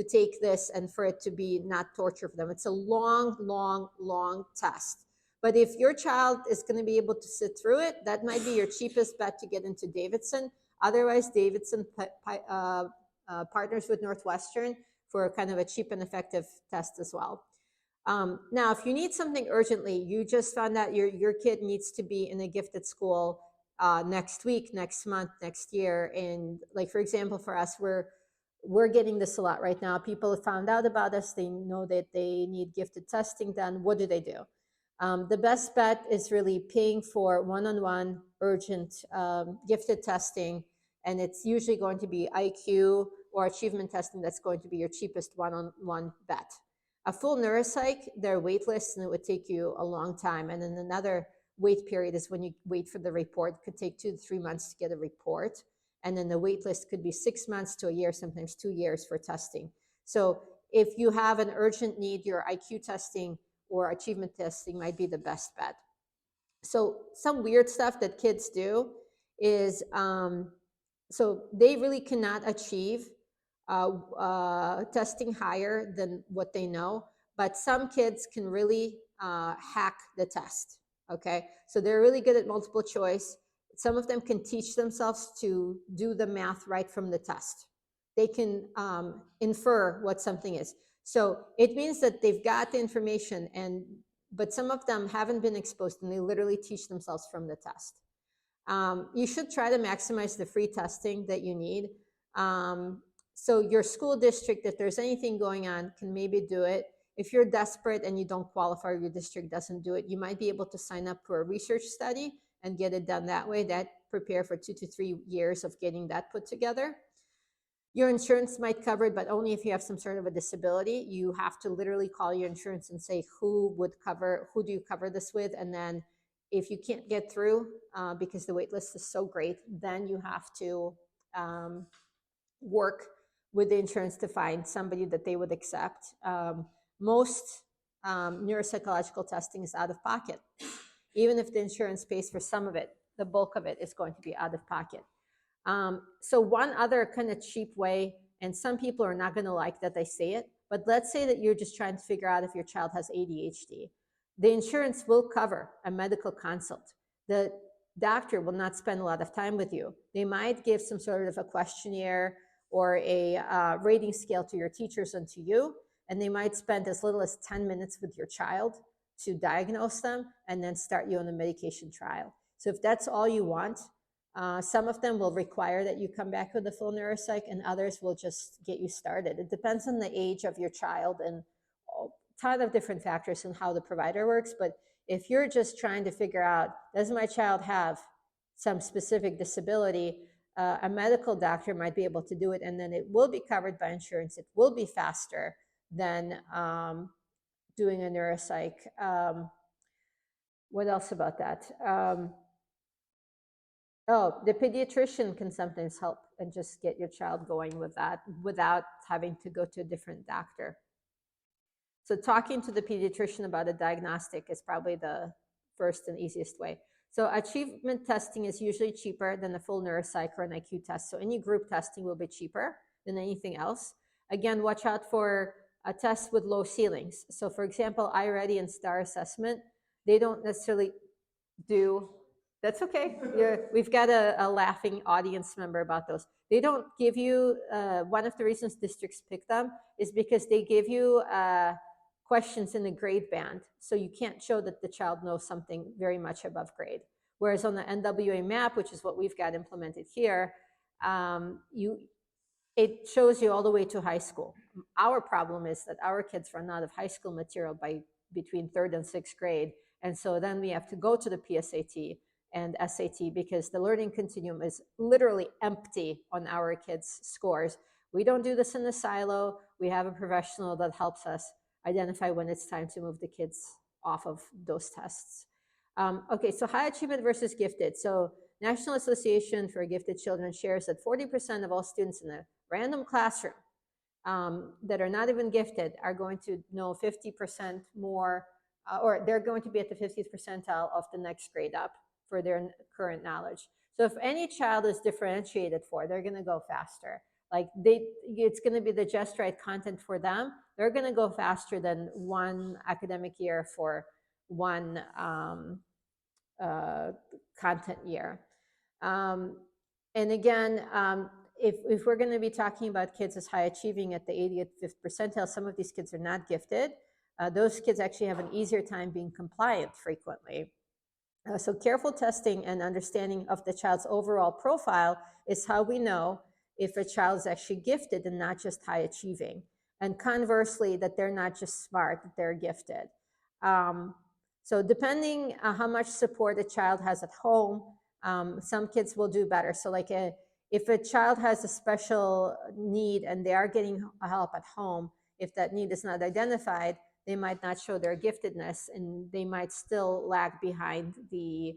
take this and for it to be not torture for them. It's a long, long, long test. But if your child is going to be able to sit through it, that might be your cheapest bet to get into Davidson. Otherwise, Davidson partners with Northwestern for kind of a cheap and effective test as well. Now, if you need something urgently, you just found out your kid needs to be in a gifted school next week, next month, next year. And like, for example, for us, we're getting this a lot right now. People have found out about us. They know that they need gifted testing done. What do? The best bet is really paying for one-on-one urgent gifted testing. And it's usually going to be IQ or achievement testing that's going to be your cheapest one-on-one bet. A full neuropsych, their wait list, and it would take you a long time. And then another wait period is when you wait for the report. It could take 2 to 3 months to get a report. And then the wait list could be 6 months to a year, sometimes 2 years for testing. So if you have an urgent need, your IQ testing or achievement testing might be the best bet. So some weird stuff that kids do is, so they really cannot achieve testing higher than what they know, but some kids can really hack the test, okay? So they're really good at multiple choice. Some of them can teach themselves to do the math right from the test. They can infer what something is. So it means that they've got the information, but some of them haven't been exposed and they literally teach themselves from the test. You should try to maximize the free testing that you need. So your school district, if there's anything going on, can maybe do it. If you're desperate and you don't qualify, your district doesn't do it, you might be able to sign up for a research study and get it done that way. That prepare for 2 to 3 years of getting that put together. Your insurance might cover it, but only if you have some sort of a disability. You have to literally call your insurance and say, who do you cover this with? And then if you can't get through because the wait list is so great, then you have to work with the insurance to find somebody that they would accept. Most neuropsychological testing is out of pocket. Even if the insurance pays for some of it, the bulk of it is going to be out of pocket. So one other kind of cheap way, and some people are not going to like that I say it, but let's say that you're just trying to figure out if your child has ADHD. The insurance will cover a medical consult. The doctor will not spend a lot of time with you. They might give some sort of a questionnaire or a rating scale to your teachers and to you, and they might spend as little as 10 minutes with your child to diagnose them and then start you on a medication trial. So if that's all you want, some of them will require that you come back with a full neuropsych, and others will just get you started. It depends on the age of your child and a ton of different factors and how the provider works. But if you're just trying to figure out, does my child have some specific disability, a medical doctor might be able to do it, and then it will be covered by insurance. It will be faster than doing a neuropsych. What else about that? The pediatrician can sometimes help and just get your child going with that without having to go to a different doctor. So talking to the pediatrician about a diagnostic is probably the first and easiest way. So achievement testing is usually cheaper than a full neuropsych or an IQ test. So any group testing will be cheaper than anything else. Again, watch out for a test with low ceilings. So for example, iReady and STAR assessment, they don't necessarily do That's okay. We've got a laughing audience member about those. They don't give you, one of the reasons districts pick them is because they give you questions in the grade band. So you can't show that the child knows something very much above grade. Whereas on the NWA map, which is what we've got implemented here, it shows you all the way to high school. Our problem is that our kids run out of high school material by between third and sixth grade. And so then we have to go to the PSAT and SAT because the learning continuum is literally empty on our kids' scores. We don't do this in the silo. We have a professional that helps us identify when it's time to move the kids off of those tests. Okay, so high achievement versus gifted. So National Association for Gifted Children shares that 40% of all students in a random classroom that are not even gifted are going to know 50% more, or they're going to be at the 50th percentile of the next grade up for their current knowledge. So if any child is differentiated for, they're going to go faster. Like it's going to be the just right content for them. They're going to go faster than one academic year for one content year. And again, if we're going to be talking about kids as high achieving at the 85th percentile, some of these kids are not gifted. Those kids actually have an easier time being compliant frequently. So careful testing and understanding of the child's overall profile is how we know if a child is actually gifted and not just high achieving. And conversely, that they're not just smart, that they're gifted. So depending on how much support a child has at home, some kids will do better. So like if a child has a special need and they are getting help at home, if that need is not identified, they might not show their giftedness and they might still lag behind the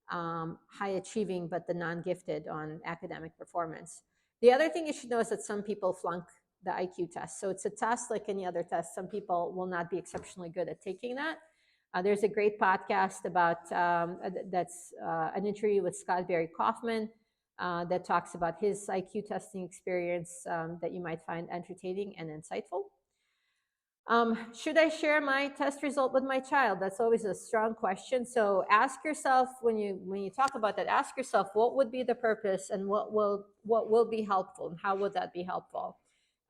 high achieving but the non-gifted on academic performance. The other thing you should know is that some people flunk the IQ test. So it's a test like any other test. Some people will not be exceptionally good at taking that. There's a great podcast about that's an interview with Scott Barry Kaufman that talks about his IQ testing experience that you might find entertaining and insightful. Should I share my test result with my child? That's always a strong question. So ask yourself when you talk about that, ask yourself what would be the purpose and what will be helpful and how would that be helpful?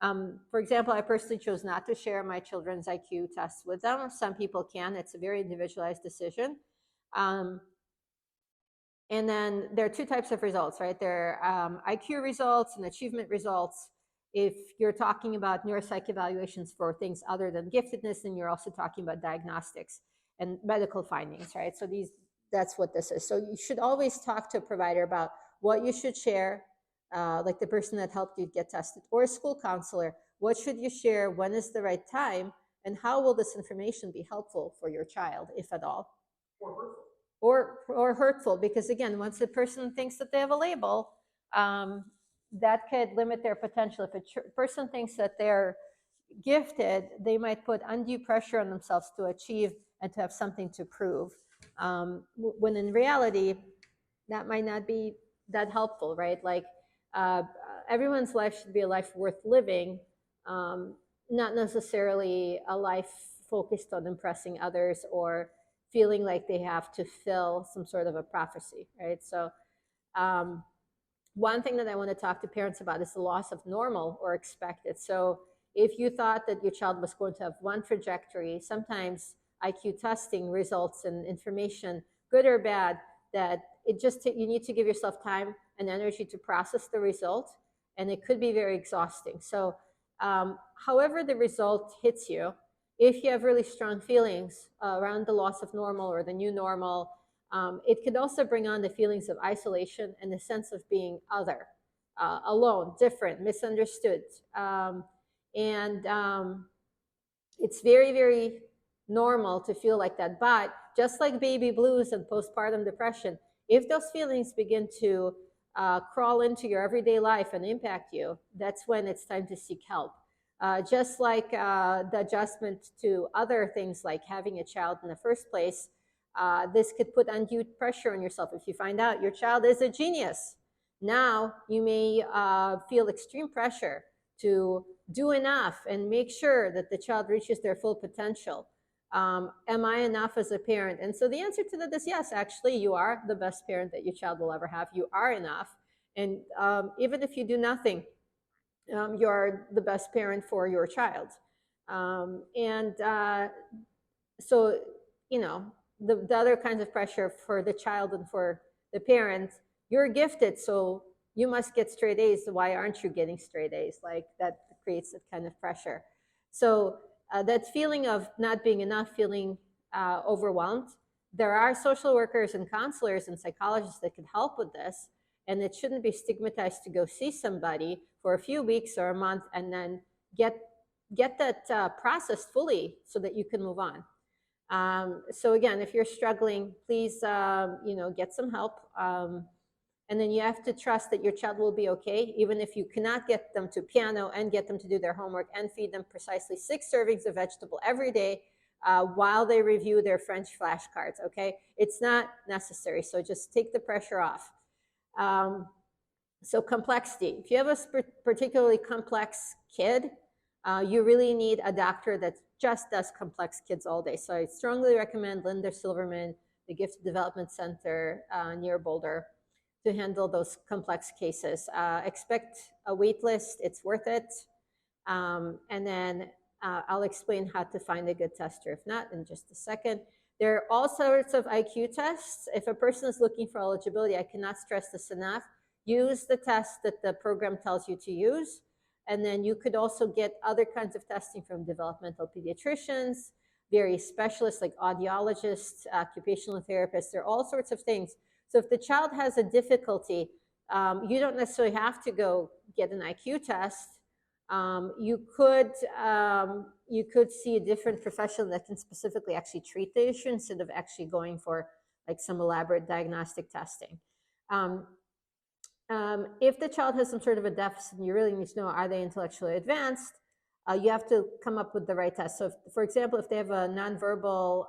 For example, I personally chose not to share my children's IQ tests with them. Some people can. It's a very individualized decision. And then there are two types of results, right? There are IQ results and achievement results. If you're talking about neuropsych evaluations for things other than giftedness, then you're also talking about diagnostics and medical findings, right? So that's what this is. So you should always talk to a provider about what you should share, like the person that helped you get tested, or a school counselor. What should you share? When is the right time? And how will this information be helpful for your child, if at all? Or hurtful. Or hurtful, because again, once the person thinks that they have a label, that could limit their potential. If a person thinks that they're gifted, they might put undue pressure on themselves to achieve and to have something to prove. When in reality, that might not be that helpful, right? Like everyone's life should be a life worth living, not necessarily a life focused on impressing others or feeling like they have to fill some sort of a prophecy, right? So one thing that I want to talk to parents about is the loss of normal or expected. So if you thought that your child was going to have one trajectory, sometimes IQ testing results in information, good or bad, that you need to give yourself time and energy to process the result, and it could be very exhausting. So however the result hits you, if you have really strong feelings around the loss of normal or the new normal, it could also bring on the feelings of isolation and the sense of being other, alone, different, misunderstood. It's very, very normal to feel like that. But just like baby blues and postpartum depression, if those feelings begin to crawl into your everyday life and impact you, that's when it's time to seek help. Just like the adjustment to other things like having a child in the first place, this could put undue pressure on yourself. If you find out your child is a genius, now you may feel extreme pressure to do enough and make sure that the child reaches their full potential. Am I enough as a parent? And so the answer to that is yes, actually, you are the best parent that your child will ever have. You are enough. And even if you do nothing, you're the best parent for your child. So, you know, the other kinds of pressure for the child and for the parent, you're gifted, so you must get straight A's. Why aren't you getting straight A's? Like that creates that kind of pressure. So that feeling of not being enough, feeling overwhelmed, there are social workers and counselors and psychologists that can help with this. And it shouldn't be stigmatized to go see somebody for a few weeks or a month and then get that processed fully so that you can move on. So again, if you're struggling, please, get some help. And then you have to trust that your child will be okay, even if you cannot get them to piano and get them to do their homework and feed them precisely 6 servings of vegetable every day while they review their French flashcards, okay? It's not necessary, so just take the pressure off. So complexity. If you have a particularly complex kid, you really need a doctor that just does complex kids all day. So I strongly recommend Linda Silverman, the Gifted Development Center near Boulder, to handle those complex cases. Expect a wait list, it's worth it. And then I'll explain how to find a good tester, if not, in just a second. There are all sorts of IQ tests. If a person is looking for eligibility, I cannot stress this enough. Use the test that the program tells you to use. And then you could also get other kinds of testing from developmental pediatricians, various specialists like audiologists, occupational therapists. There are all sorts of things. So if the child has a difficulty, you don't necessarily have to go get an IQ test. You could see a different professional that can specifically actually treat the issue instead of actually going for like some elaborate diagnostic testing. If the child has some sort of a deficit, you really need to know, are they intellectually advanced? You have to come up with the right test. So, for example, if they have a nonverbal,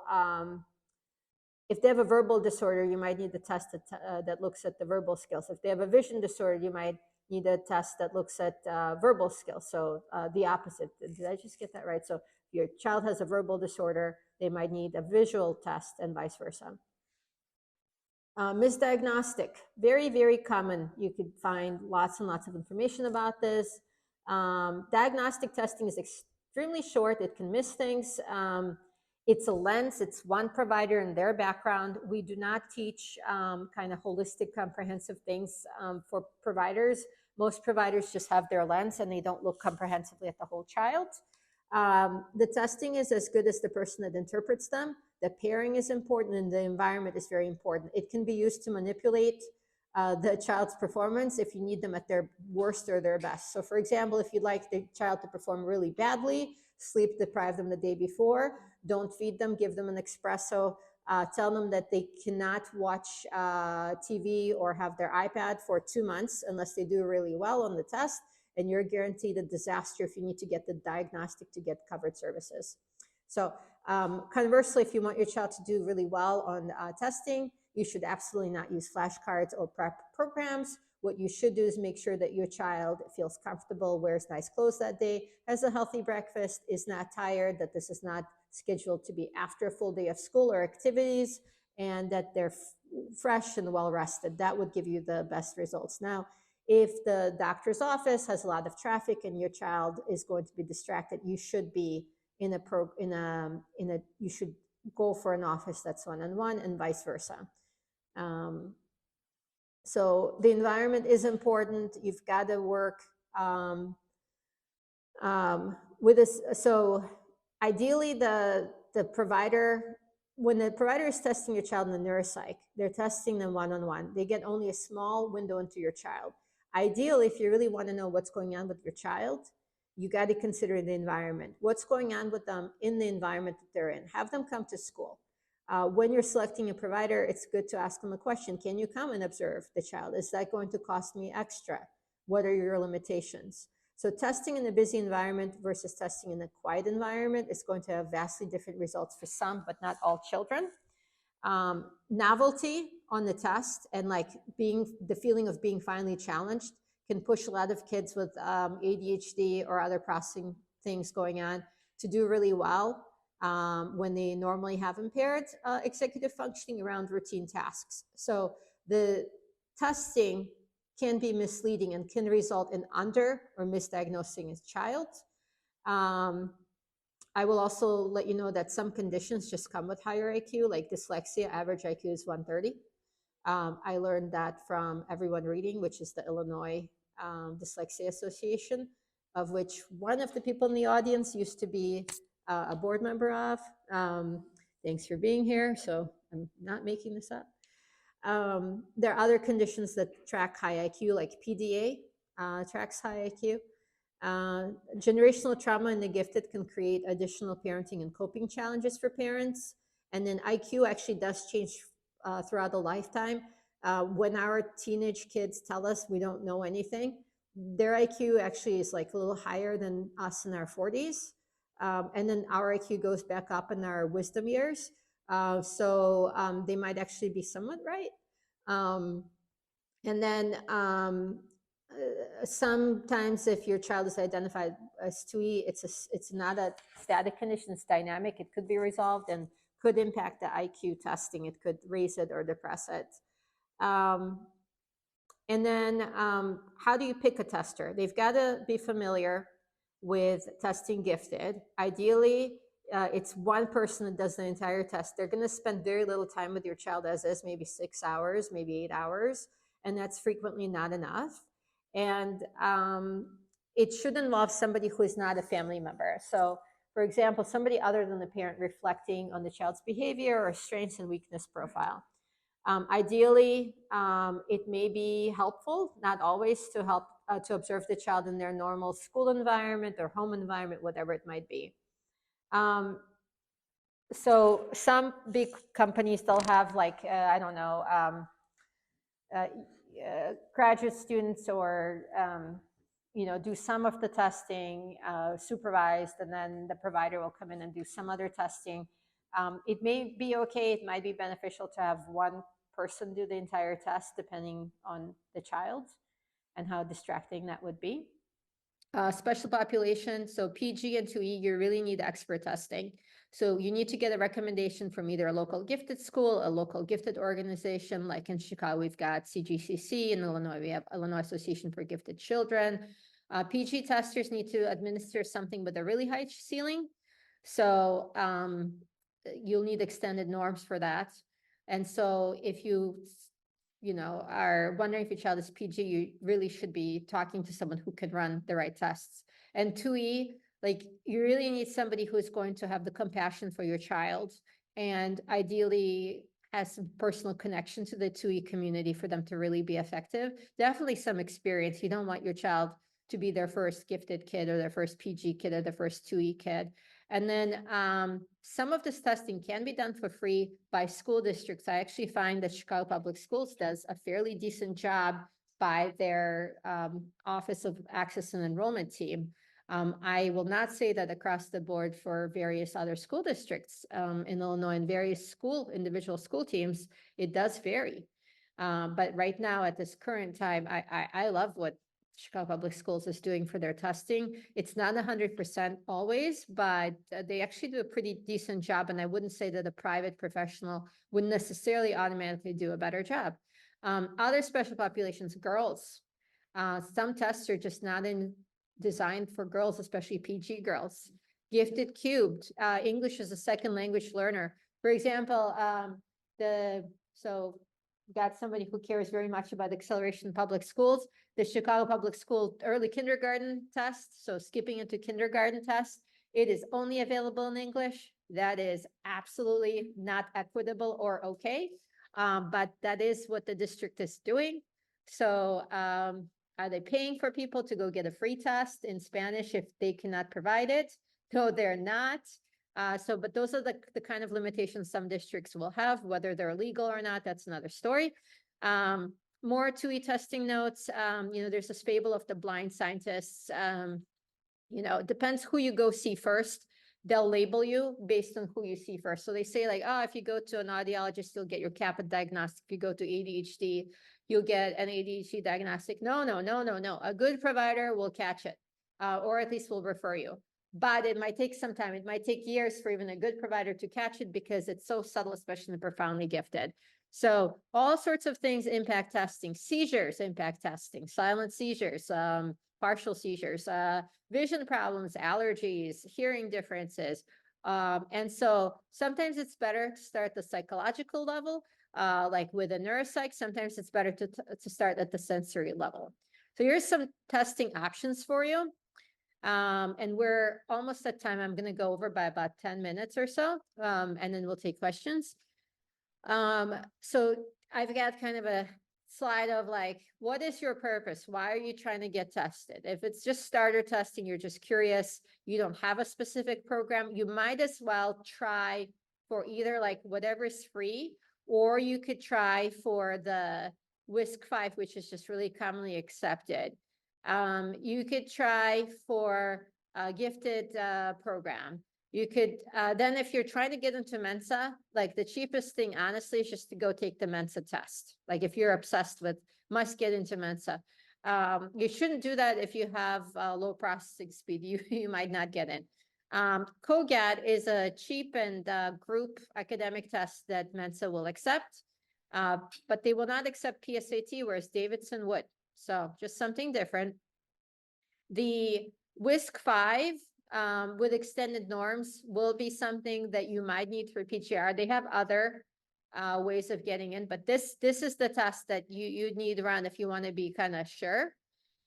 if they have a verbal disorder, you might need a test that looks at the verbal skills. If they have a vision disorder, you might need a test that looks at verbal skills. So the opposite. Did I just get that right? So if your child has a verbal disorder, they might need a visual test and vice versa. Misdiagnostic, very, very common. You could find lots and lots of information about this. Diagnostic testing is extremely short. It can miss things. It's a lens. It's one provider and their background. We do not teach kind of holistic, comprehensive things for providers. Most providers just have their lens and they don't look comprehensively at the whole child. The testing is as good as the person that interprets them. The pairing is important and the environment is very important. It can be used to manipulate the child's performance if you need them at their worst or their best. So for example, if you'd like the child to perform really badly, sleep deprive them the day before, don't feed them, give them an espresso, tell them that they cannot watch TV or have their iPad for 2 months unless they do really well on the test, and you're guaranteed a disaster if you need to get the diagnostic to get covered services. So conversely, if you want your child to do really well on testing, you should absolutely not use flashcards or prep programs. What you should do is make sure that your child feels comfortable, wears nice clothes that day, has a healthy breakfast, is not tired, that this is not scheduled to be after a full day of school or activities, and that they're fresh and well rested. That would give you the best results. Now, if the doctor's office has a lot of traffic and your child is going to be distracted, you should be you should go for an office that's one-on-one and vice versa. So the environment is important. You've got to work with this. So ideally, the provider, when the provider is testing your child in the neuropsych, they're testing them one-on-one. They get only a small window into your child. Ideally, if you really want to know what's going on with your child, you got to consider the environment. What's going on with them in the environment that they're in? Have them come to school. When you're selecting a provider, it's good to ask them a question. Can you come and observe the child? Is that going to cost me extra? What are your limitations? So testing in a busy environment versus testing in a quiet environment is going to have vastly different results for some, but not all children. Novelty on the test and like the feeling of being finally challenged can push a lot of kids with ADHD or other processing things going on to do really well. when they normally have impaired executive functioning around routine tasks. So the testing can be misleading and can result in under or misdiagnosing a child. I will also let you know that some conditions just come with higher IQ, like dyslexia. Average IQ is 130. I learned that from Everyone Reading, which is the Illinois Dyslexia Association, of which one of the people in the audience used to be a board member of. Thanks for being here. So I'm not making this up. There are other conditions that track high IQ, like PDA tracks high IQ. Generational trauma in the gifted can create additional parenting and coping challenges for parents. And then IQ actually does change throughout the lifetime. When our teenage kids tell us we don't know anything, their IQ actually is like a little higher than us in our 40s. And then our IQ goes back up in our wisdom years. So they might actually be somewhat right. And then sometimes if your child is identified as 2E, it's not a static condition, it's dynamic. It could be resolved and could impact the IQ testing. It could raise it or depress it. And then how do you pick a tester? They've got to be familiar with testing gifted. Ideally, it's one person that does the entire test. They're going to spend very little time with your child as is, maybe 6 hours, maybe 8 hours, and that's frequently not enough. And it should involve somebody who is not a family member. So, for example, somebody other than the parent reflecting on the child's behavior or strengths and weakness profile. Ideally, it may be helpful, not always, to help to observe the child in their normal school environment or home environment, whatever it might be. So some big companies, they'll have like, I don't know, graduate students or, do some of the testing supervised, and then the provider will come in and do some other testing. It may be okay, it might be beneficial to have one person do the entire test depending on the child and how distracting that would be. Special population, so PG and 2E, you really need expert testing. So you need to get a recommendation from either a local gifted school, a local gifted organization, like in Chicago, we've got CGCC, in Illinois, we have Illinois Association for Gifted Children. PG testers need to administer something with a really high ceiling. So you'll need extended norms for that. And so if you are wondering if your child is PG, you really should be talking to someone who can run the right tests. And 2E, like, you really need somebody who's going to have the compassion for your child and ideally has some personal connection to the 2E community for them to really be effective. Definitely some experience. You don't want your child to be their first gifted kid or their first PG kid or their first 2E kid. And then some of this testing can be done for free by school districts. I actually find that Chicago Public Schools does a fairly decent job by their Office of Access and Enrollment team. I will not say that across the board for various other school districts in Illinois and various individual school teams, it does vary. But right now at this current time, I love what Chicago Public Schools is doing for their testing. It's not 100% always, but they actually do a pretty decent job. And I wouldn't say that a private professional wouldn't necessarily automatically do a better job. Other special populations, girls. Some tests are just not designed for girls, especially PG girls. Gifted cubed, English as a second language learner. For example, got somebody who cares very much about acceleration in public schools. The Chicago Public School early kindergarten test, so skipping into kindergarten test, it is only available in English. That is absolutely not equitable or okay, but that is what the district is doing. So are they paying for people to go get a free test in Spanish if they cannot provide it? No, they're not. But those are the kind of limitations some districts will have, whether they're legal or not, that's another story. More 2E testing notes, there's this fable of the blind scientists. It depends who you go see first. They'll label you based on who you see first. So they say like, oh, if you go to an audiologist, you'll get your Kappa diagnostic. If you go to ADHD, you'll get an ADHD diagnostic. No. A good provider will catch it, or at least will refer you. but it might take some time. It might take years for even a good provider to catch it because it's so subtle, especially in the profoundly gifted. So all sorts of things impact testing. Seizures impact testing, silent seizures, partial seizures, vision problems, allergies, hearing differences. And so sometimes it's better to start at the psychological level, like with a neuropsych. Sometimes it's better to start at the sensory level. So here's some testing options for you. And we're almost at time. I'm going to go over by about 10 minutes or so, and then we'll take questions. So I've got kind of a slide of like, what is your purpose? Why are you trying to get tested? If it's just starter testing, you're just curious, you don't have a specific program, you might as well try for either like whatever is free, or you could try for the WISC-5, which is just really commonly accepted. You could try for a gifted program. You could, then if you're trying to get into Mensa, like the cheapest thing, honestly, is just to go take the Mensa test. Like if you're obsessed with must get into Mensa. You shouldn't do that if you have low processing speed, you might not get in. COGAT is a cheap and group academic test that Mensa will accept, but they will not accept PSAT, whereas Davidson would. So just something different. The WISC-5 with extended norms will be something that you might need for PGR. They have other ways of getting in, but this is the test that you need to run if you want to be kind of sure.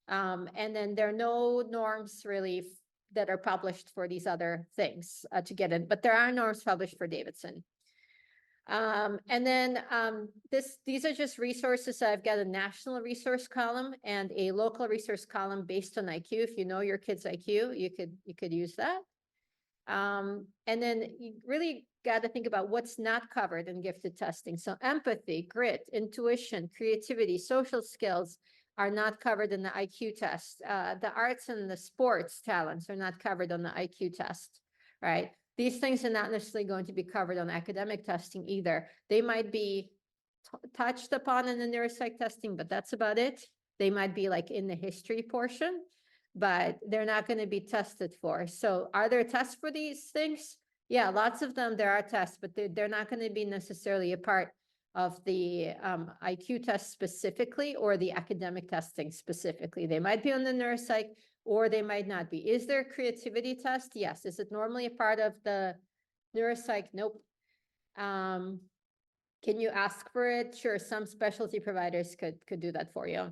And then there are no norms really that are published for these other things to get in, but there are norms published for Davidson. And then these are just resources. I've got a national resource column and a local resource column based on IQ. If you know your kid's IQ, you could use that. And then you really got to think about what's not covered in gifted testing. So empathy, grit, intuition, creativity, social skills are not covered in the IQ test. The arts and the sports talents are not covered on the IQ test, right? These things are not necessarily going to be covered on academic testing either. They might be touched upon in the neuropsych testing, but that's about it. They might be like in the history portion, but they're not going to be tested for. So are there tests for these things? Yeah, lots of them, there are tests, but they're not going to be necessarily a part of the IQ test specifically or the academic testing specifically. They might be on the neuropsych, or they might not be. Is there a creativity test? Yes. Is it normally a part of the neuropsych? Nope. Can you ask for it? Sure, some specialty providers could do that for you.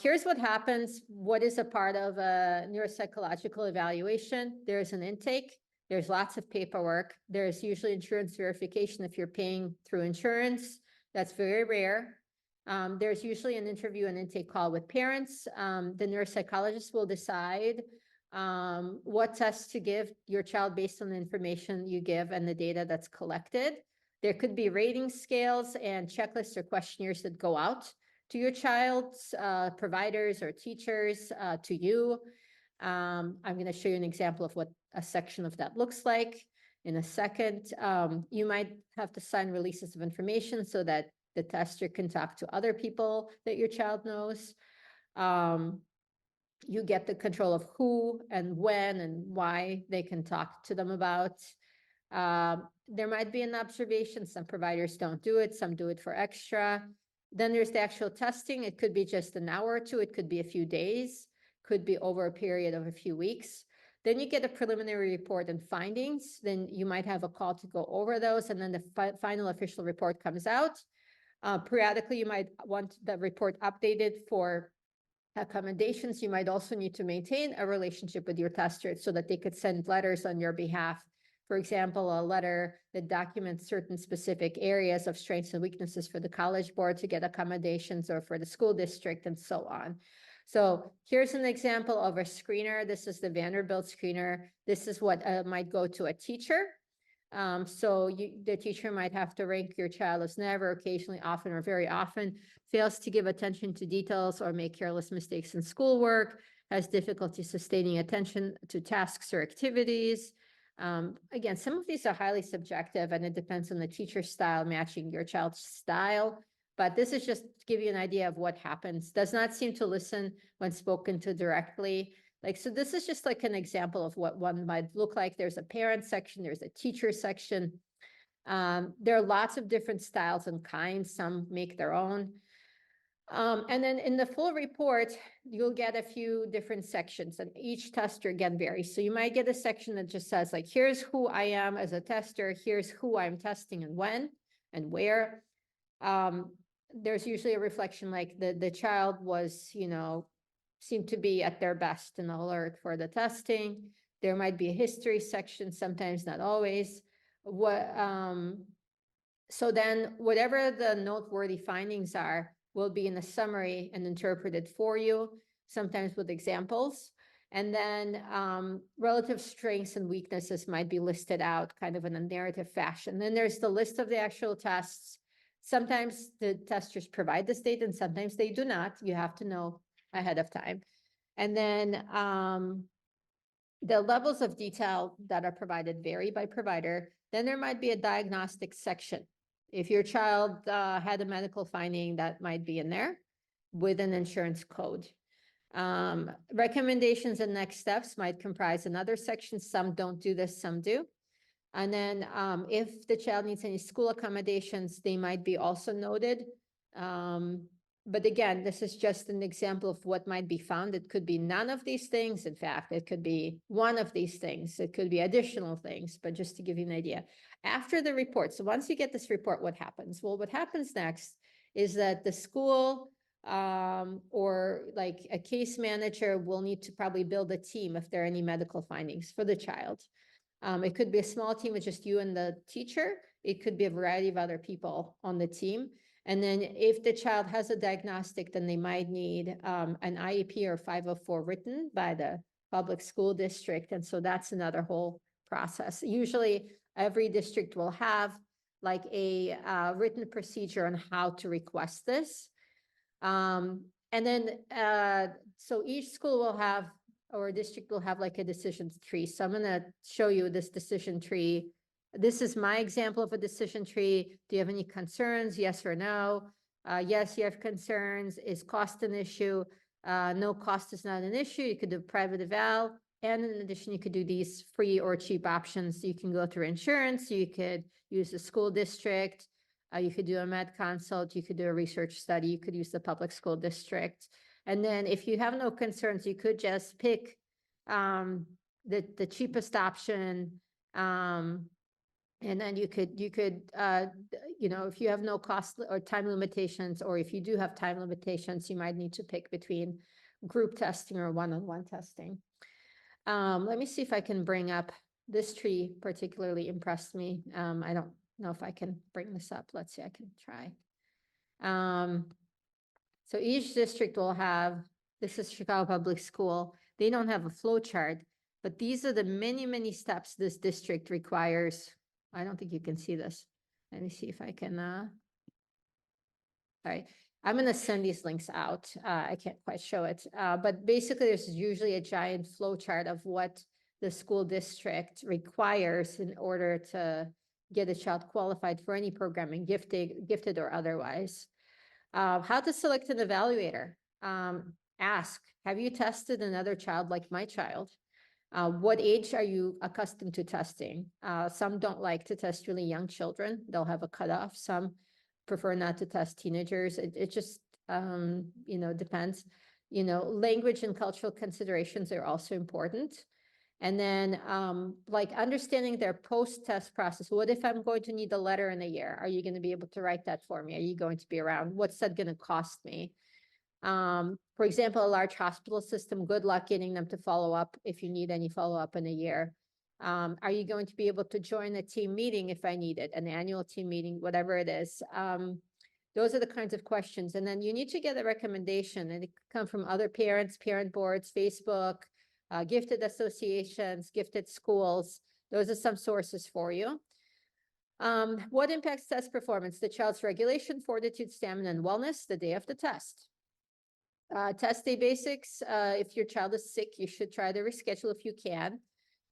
Here's what happens. What is a part of a neuropsychological evaluation? There's an intake. There's lots of paperwork. There's usually insurance verification if you're paying through insurance. That's very rare. There's usually an interview and intake call with parents. The neuropsychologist will decide what tests to give your child based on the information you give and the data that's collected. There could be rating scales and checklists or questionnaires that go out to your child's providers or teachers, to you. I'm going to show you an example of what a section of that looks like in a second. You might have to sign releases of information so that the tester can talk to other people that your child knows. You get the control of who and when and why they can talk to them about. There might be an observation. Some providers don't do it. Some do it for extra. Then there's the actual testing. It could be just an hour or two. It could be a few days. Could be over a period of a few weeks. Then you get a preliminary report and findings. Then you might have a call to go over those. And then the final official report comes out. Periodically, you might want the report updated for accommodations. You might also need to maintain a relationship with your tester so that they could send letters on your behalf. For example, a letter that documents certain specific areas of strengths and weaknesses for the College Board to get accommodations, or for the school district, and so on. So here's an example of a screener. This is the Vanderbilt screener. This is what might go to a teacher. So the teacher might have to rank your child as never, occasionally, often, or very often, fails to give attention to details or make careless mistakes in schoolwork, has difficulty sustaining attention to tasks or activities. Again, some of these are highly subjective, and it depends on the teacher's style matching your child's style. But this is just to give you an idea of what happens. Does not seem to listen when spoken to directly. Like, so this is just like an example of what one might look like. There's a parent section, there's a teacher section. There are lots of different styles and kinds. Some make their own. And then in the full report, you'll get a few different sections, and each tester again varies. So you might get a section that just says like, here's who I am as a tester, here's who I'm testing and when and where. There's usually a reflection like the child was, seemed to be at their best and alert for the testing. There might be a history section, sometimes not always. So then whatever the noteworthy findings are will be in a summary and interpreted for you, sometimes with examples. And then relative strengths and weaknesses might be listed out kind of in a narrative fashion. Then there's the list of the actual tests. Sometimes the testers provide this data and sometimes they do not. You have to know ahead of time. And then the levels of detail that are provided vary by provider. Then there might be a diagnostic section. If your child had a medical finding, that might be in there with an insurance code. Recommendations and next steps might comprise another section. Some don't do this, some do. And then if the child needs any school accommodations, they might be also noted. But again, this is just an example of what might be found. It could be none of these things. In fact, it could be one of these things. It could be additional things, but just to give you an idea. After the report, so once you get this report, what happens? Well, what happens next is that the school or like a case manager will need to probably build a team if there are any medical findings for the child. It could be a small team with just you and the teacher. It could be a variety of other people on the team. And then if the child has a diagnostic, then they might need an IEP or 504 written by the public school district. And so that's another whole process. Usually every district will have like a written procedure on how to request this. And then, so each school will have, or district will have like a decision tree. So I'm gonna show you this decision tree. This is my example of a decision tree. Do you have any concerns? Yes or no? Yes, you have concerns. Is cost an issue? No, cost is not an issue. You could do private eval. And in addition, you could do these free or cheap options. You can go through insurance. You could use the school district. You could do a med consult. You could do a research study. You could use the public school district. And then if you have no concerns, you could just pick the cheapest option. And then you could, if you have no cost or time limitations, or if you do have time limitations, you might need to pick between group testing or one-on-one testing. Let me see if I can bring up this tree. Particularly impressed me. I don't know if I can bring this up. Let's see, I can try. So each district will have, this is Chicago Public School. They don't have a flow chart, but these are the many, many steps this district requires. I don't think you can see this. Let me see if I can, all right. I'm going to send these links out. I can't quite show it, but basically there's usually a giant flow chart of what the school district requires in order to get a child qualified for any programming, gifted or otherwise. How to select an evaluator. Ask, have you tested another child like my child? What age are you accustomed to testing? Some don't like to test really young children. They'll have a cutoff. Some prefer not to test teenagers. It just, depends. Language and cultural considerations are also important. And then like understanding their post-test process. What if I'm going to need a letter in a year? Are you going to be able to write that for me? Are you going to be around? What's that going to cost me? For example, a large hospital system, good luck getting them to follow up if you need any follow-up in a year. Are you going to be able to join a team meeting if I need it, an annual team meeting, whatever it is? Those are the kinds of questions. And then you need to get a recommendation, and it can come from other parents, parent boards, Facebook, gifted associations, gifted schools. Those are some sources for you. What impacts test performance? The child's regulation, fortitude, stamina, and wellness the day of the test. Test day basics. If your child is sick, you should try to reschedule if you can.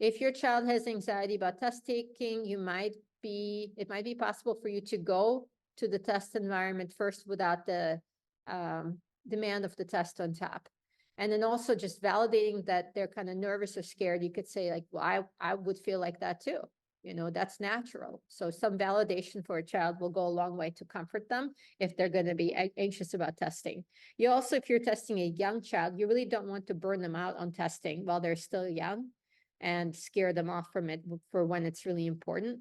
If your child has anxiety about test taking, it might be possible for you to go to the test environment first without the demand of the test on top. And then also just validating that they're kind of nervous or scared. You could say like, well, I would feel like that too. That's natural. So some validation for a child will go a long way to comfort them if they're going to be anxious about testing. You also, if you're testing a young child, you really don't want to burn them out on testing while they're still young and scare them off from it for when it's really important.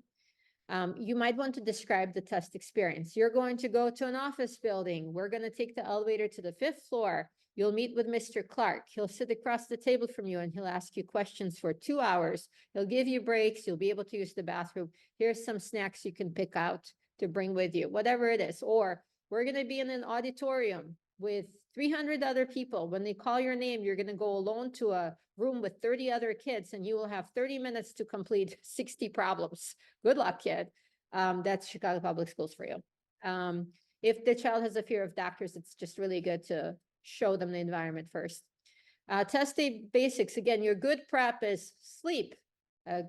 You might want to describe the test experience. You're going to go to an office building. We're going to take the elevator to the 5th floor. You'll meet with Mr. Clark. He'll sit across the table from you and he'll ask you questions for 2 hours. He'll give you breaks. You'll be able to use the bathroom. Here's some snacks you can pick out to bring with you, whatever it is. Or we're going to be in an auditorium with 300 other people. When they call your name, you're going to go alone to a room with 30 other kids and you will have 30 minutes to complete 60 problems. Good luck, kid. That's Chicago Public Schools for you. If the child has a fear of doctors, it's just really good to show them the environment first. Test day basics. Again, your good prep is sleep, a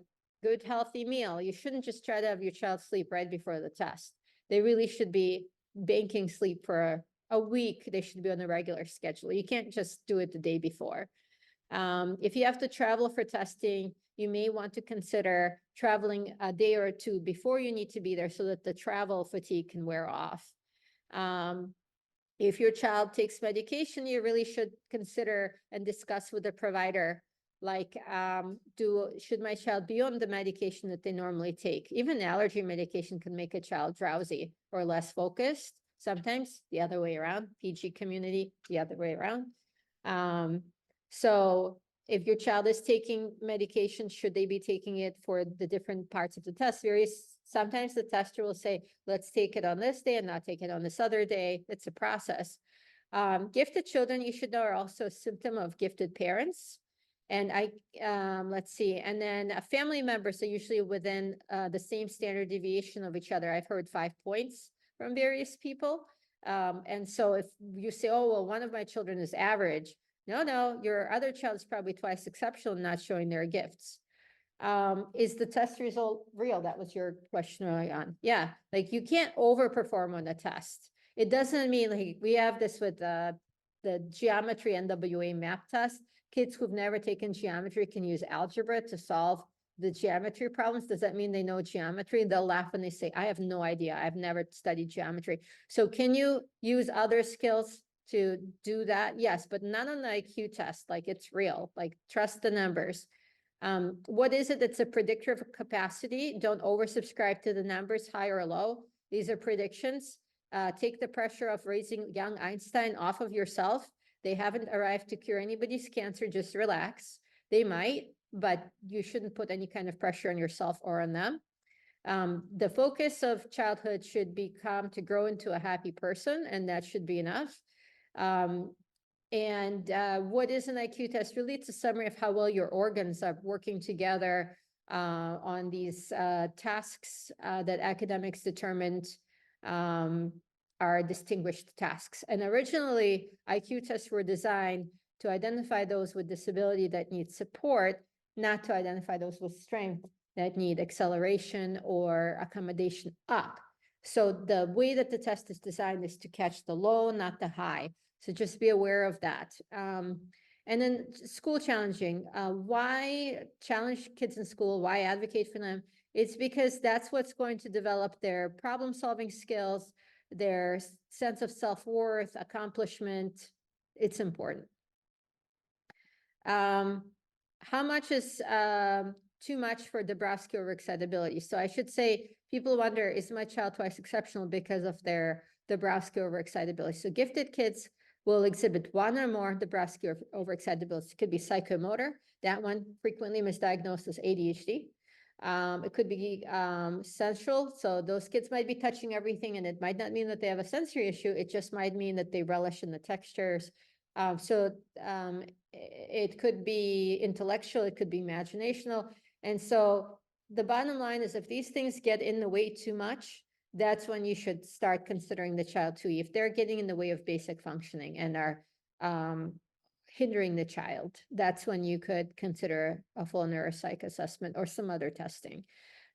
good healthy meal. You shouldn't just try to have your child sleep right before the test. They really should be banking sleep for a week. They should be on a regular schedule. You can't just do it the day before. If you have to travel for testing, you may want to consider traveling a day or two before you need to be there so that the travel fatigue can wear off. If your child takes medication, you really should consider and discuss with the provider, like, should my child be on the medication that they normally take? Even allergy medication can make a child drowsy or less focused. Sometimes the other way around, PG community, the other way around. So if your child is taking medication, should they be taking it for the different parts of the test? Sometimes the tester will say, let's take it on this day and not take it on this other day. It's a process. Gifted children, you should know, are also a symptom of gifted parents. And let's see, and then family members are usually within the same standard deviation of each other. I've heard 5 points from various people. And so if you say, oh, well, one of my children is average. No, your other child is probably twice exceptional and not showing their gifts. Is the test result real? That was your question early on. Yeah, like you can't overperform on the test. It doesn't mean, like, we have this with the geometry NWA map test. Kids who've never taken geometry can use algebra to solve the geometry problems. Does that mean they know geometry? They'll laugh when they say, I have no idea. I've never studied geometry. So can you use other skills to do that? Yes, but not on the IQ test. Like, it's real, like, trust the numbers. What is it that's a predictor of capacity? Don't oversubscribe to the numbers, high or low. These are predictions. Take the pressure of raising young Einstein off of yourself. They haven't arrived to cure anybody's cancer, just relax. They might, but you shouldn't put any kind of pressure on yourself or on them. The focus of childhood should become to grow into a happy person, and that should be enough. What is an IQ test? Really, it's a summary of how well your organs are working together on these tasks that academics determined are distinguished tasks. And originally, IQ tests were designed to identify those with disability that need support, not to identify those with strength that need acceleration or accommodation up. So the way that the test is designed is to catch the low, not the high. So just be aware of that. And then school challenging. Why challenge kids in school? Why advocate for them? It's because that's what's going to develop their problem-solving skills, their sense of self-worth, accomplishment. It's important. How much is too much for Dabrowski overexcitability? So I should say, people wonder, is my child twice exceptional because of their Dabrowski overexcitability? So gifted kids will exhibit one or more Dabrowski overexcitability. It could be psychomotor. That one frequently misdiagnosed as ADHD. It could be sensual. So those kids might be touching everything, and it might not mean that they have a sensory issue. It just might mean that they relish in the textures. It could be intellectual. It could be imaginational. And so the bottom line is, if these things get in the way too much, that's when you should start considering the child too. If they're getting in the way of basic functioning and are hindering the child, that's when you could consider a full neuropsych assessment or some other testing.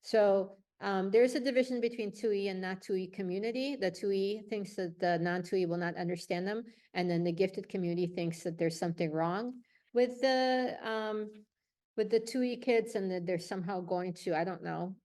So There's a division between 2E and not 2E community. The 2E thinks that the non-2E will not understand them, and then the gifted community thinks that there's something wrong with the 2E kids, and that they're somehow going to, I don't know,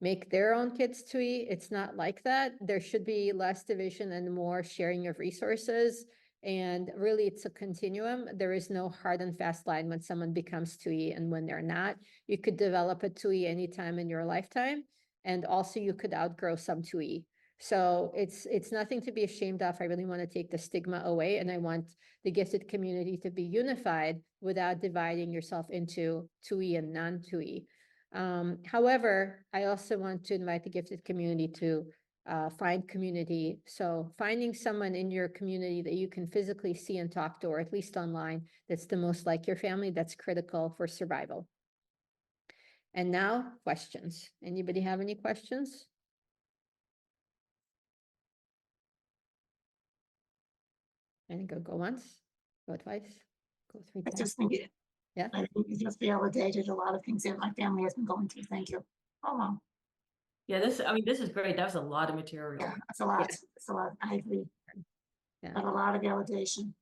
make their own kids 2E. It's not like that. There should be less division and more sharing of resources. And really, it's a continuum. There is no hard and fast line when someone becomes 2E and when they're not. You could develop a 2E anytime in your lifetime. And also you could outgrow some 2E. So it's nothing to be ashamed of. I really want to take the stigma away. And I want the gifted community to be unified without dividing yourself into 2E and non-2E. However, I also want to invite the gifted community to find community. So finding someone in your community that you can physically see and talk to, or at least online, that's the most like your family, that's critical for survival. And now questions. Anybody have any questions? And go once, go twice, go three I times. just think it, Yeah. I think you just validated a lot of things that my family has been going through. Thank you. Oh, wow. Yeah, I mean, this is great. That was a lot of material. Yeah, that's a lot. Yeah. That's a lot. I agree. Yeah. But a lot of validation.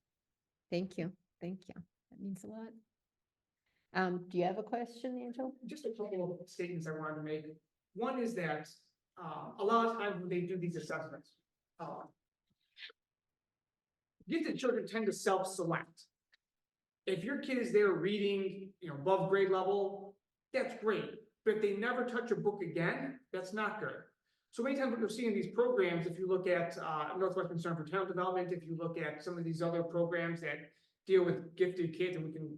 Thank you. Thank you. That means a lot. Do you have a question, Angel? Just a couple of statements I wanted to make. One is that a lot of times when they do these assessments, gifted children tend to self-select. If your kid is there reading, above grade level, that's great. But if they never touch a book again, that's not good. So many times what you'll see in these programs, if you look at Northwestern Center for Talent Development, if you look at some of these other programs that deal with gifted kids, and we can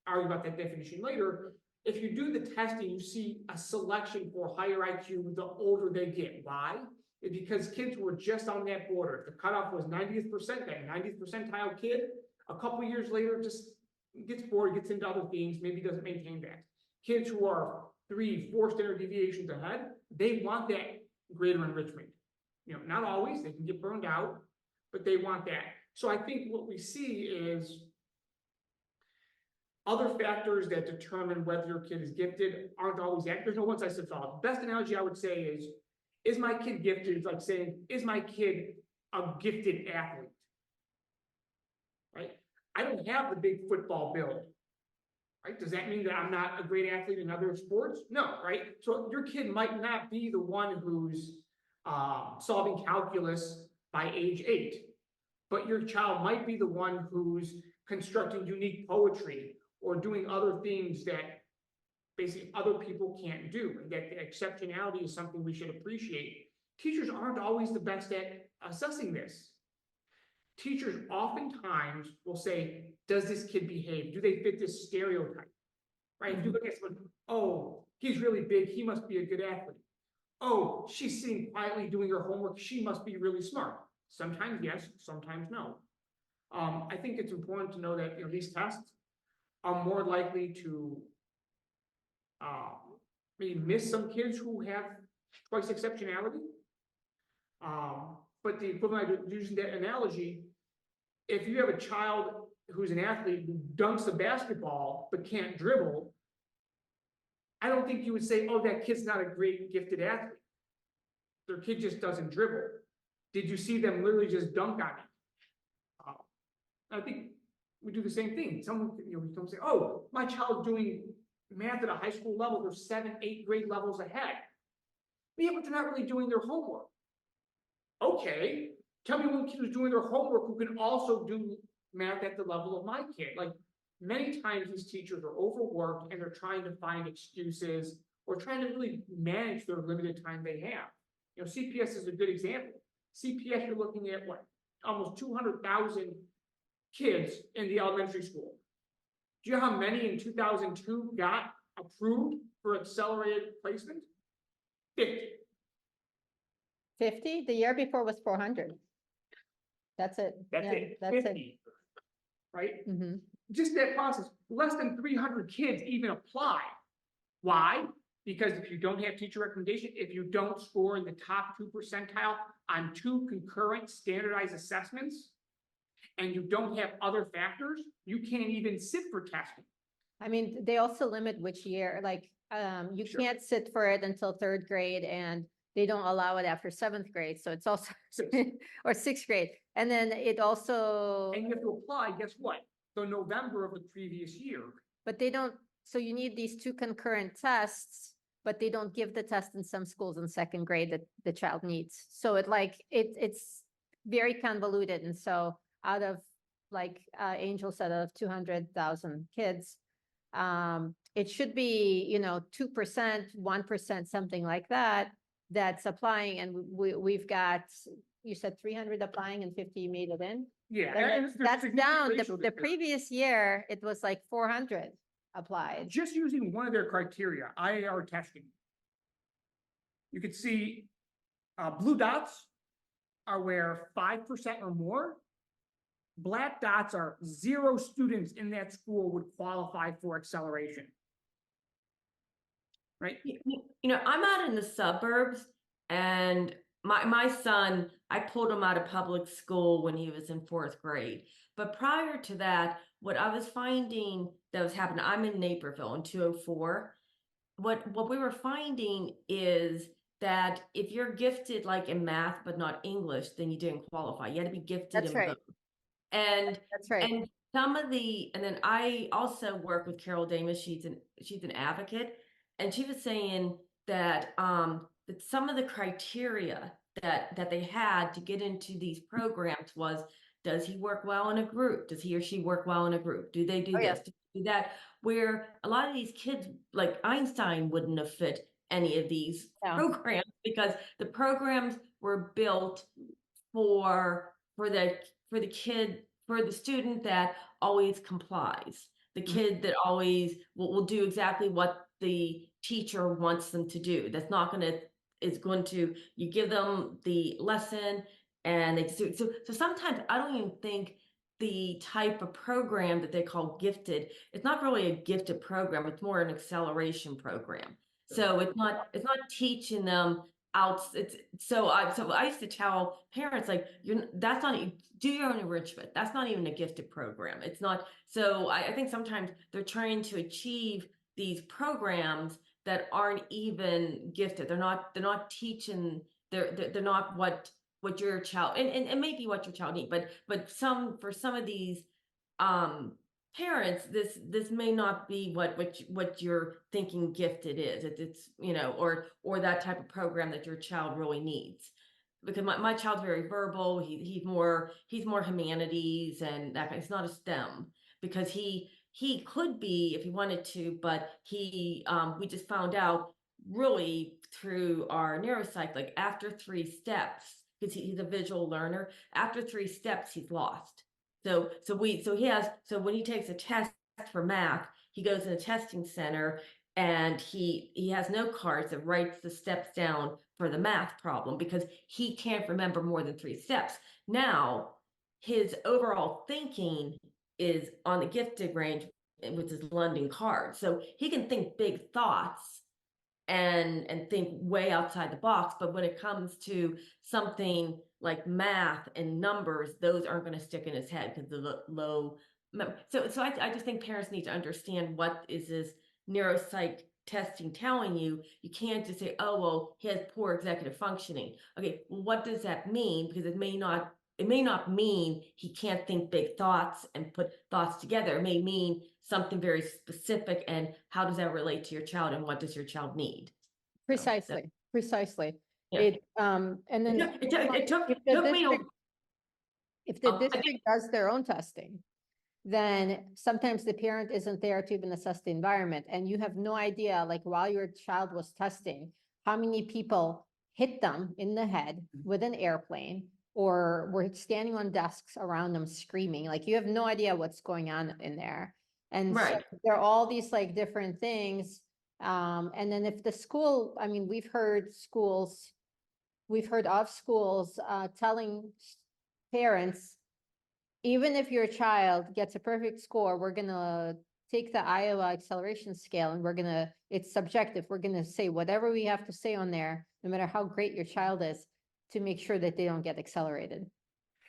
argue about that definition later, if you do the testing, you see a selection for higher IQ the older they get. Why? It's because kids who are just on that border. If the cutoff was 90th percent, that 90th percentile kid, a couple of years later just gets bored, gets into other things, maybe doesn't maintain that. Kids who are 3-4 standard deviations ahead, they want that greater enrichment. Not always, they can get burned out, but they want that. So I think what we see is other factors that determine whether your kid is gifted aren't always accurate. There's no one size fits all. The best analogy I would say is my kid gifted? It's like saying, is my kid a gifted athlete? Right? I don't have the big football build. Right? Does that mean that I'm not a great athlete in other sports? No, right? So your kid might not be the one who's solving calculus by age 8, but your child might be the one who's constructing unique poetry or doing other things that basically other people can't do. And that the exceptionality is something we should appreciate. Teachers aren't always the best at assessing this. Teachers oftentimes will say, does this kid behave? Do they fit this stereotype? Right? If you look at someone, oh, he's really big, he must be a good athlete. Oh, she's sitting quietly doing her homework, she must be really smart. Sometimes yes, sometimes no. I think it's important to know that these tests are more likely to maybe miss some kids who have twice exceptionality. But the equivalent, using that analogy, if you have a child who's an athlete who dunks a basketball but can't dribble, I don't think you would say, oh, that kid's not a great gifted athlete. Their kid just doesn't dribble. Did you see them literally just dunk on it? I think we do the same thing. Someone, we come say, oh, my child's doing math at a high school level. They're 7, 8 grade levels ahead. Yeah, but they're not really doing their homework. Okay, tell me one kid who's doing their homework who can also do math at the level of my kid. Like, many times these teachers are overworked and they're trying to find excuses or trying to really manage their limited time they have. CPS is a good example. CPS, you're looking at what? Almost 200,000 kids in the elementary school. Do you know how many in 2002 got approved for accelerated placement? 50. 50? The year before was 400. That's it. That's Yeah, it. that's 50. Right? Mm-hmm. Just that process. Less than 300 kids even apply. Why? Because if you don't have teacher recommendation, if you don't score in the top 2 percentile on 2 concurrent standardized assessments, and you don't have other factors, you can't even sit for testing. I mean, they also limit which year, like You Sure. can't sit for it until third grade, and they don't allow it after seventh grade, so it's also, Six. or sixth grade. And then it also, And you have to apply, guess what? The November of the previous year. but they don't, so you need these two concurrent tests, but they don't give the test in some schools in second grade that the child needs. So it's very convoluted. And so out of, like Angel said, out of 200,000 kids, it should be, 2%, 1%, something like that, that's applying. And we've got, you said 300 applying and 50 made it in? Yeah. And and there's that's significant down. racial The difference. previous year, it was like 400 applied. Just using one of their criteria, IAR testing. You could see, blue dots are where 5% or more. Black dots are 0 students in that school would qualify for acceleration. Right? I'm out in the suburbs, and my son, I pulled him out of public school when he was in 4th grade. But prior to that, what I was finding that was happening, I'm in Naperville in 204. What we were finding is that if you're gifted like in math but not English, then you didn't qualify. You had to be gifted That's in right. both. And That's right. and and then I also work with Carol Damas. She's an advocate, and she was saying that that some of the criteria that they had to get into these programs was, does he work well in a group? Does he or she work well in a group? Do they do Oh, yeah. this? Do they do that? Where a lot of these kids, like Einstein, wouldn't have fit any of these Yeah. programs because the programs were built for the kid, for the student that always complies, the kid that always will do exactly what the teacher wants them to do. That's not going to, you give them the lesson and they do. So sometimes I don't even think the type of program that they call gifted, it's not really a gifted program, it's more an acceleration program. So it's not teaching them out. So I used to tell parents, like, that's not, do your own enrichment. That's not even a gifted program. It's not. So I think sometimes they're trying to achieve these programs that aren't even gifted. They're not teaching. They're not what your child, and maybe what your child needs, but for some of these parents, this may not be what you're thinking gifted is. It's or that type of program that your child really needs. Because my child's very verbal. He's more humanities and that kind. It's not a STEM because he could be if he wanted to, but we just found out really through our neuropsych, like after 3 steps, because he's a visual learner, after 3 steps he's lost. So when he takes a test for math, he goes in a testing center and he has no cards that writes the steps down for the math problem because he can't remember more than 3 steps. Now, his overall thinking is on the gifted range with his London card. So he can think big thoughts and think way outside the box. But when it comes to something like math and numbers, those aren't going to stick in his head because of the low memory. So I just think parents need to understand what is this neuropsych testing telling you. You can't just say, oh, well, he has poor executive functioning. Okay, well, what does that mean? Because it may not mean he can't think big thoughts and put thoughts together. It may mean something very specific, and how does that relate to your child, and what does your child need? Precisely. Yeah. And then It took if the me a if the I think- district does their own testing, then sometimes the parent isn't there to even assess the environment, and you have no idea, like while your child was testing, how many people hit them in the head with an airplane or were standing on desks around them screaming. Like you have no idea what's going on in there. And so Right. there are all these like different things. And then if the school, I mean, we've heard of schools telling parents, even if your child gets a perfect score, we're gonna take the Iowa acceleration scale and it's subjective. We're gonna say whatever we have to say on there, no matter how great your child is, to make sure that they don't get accelerated.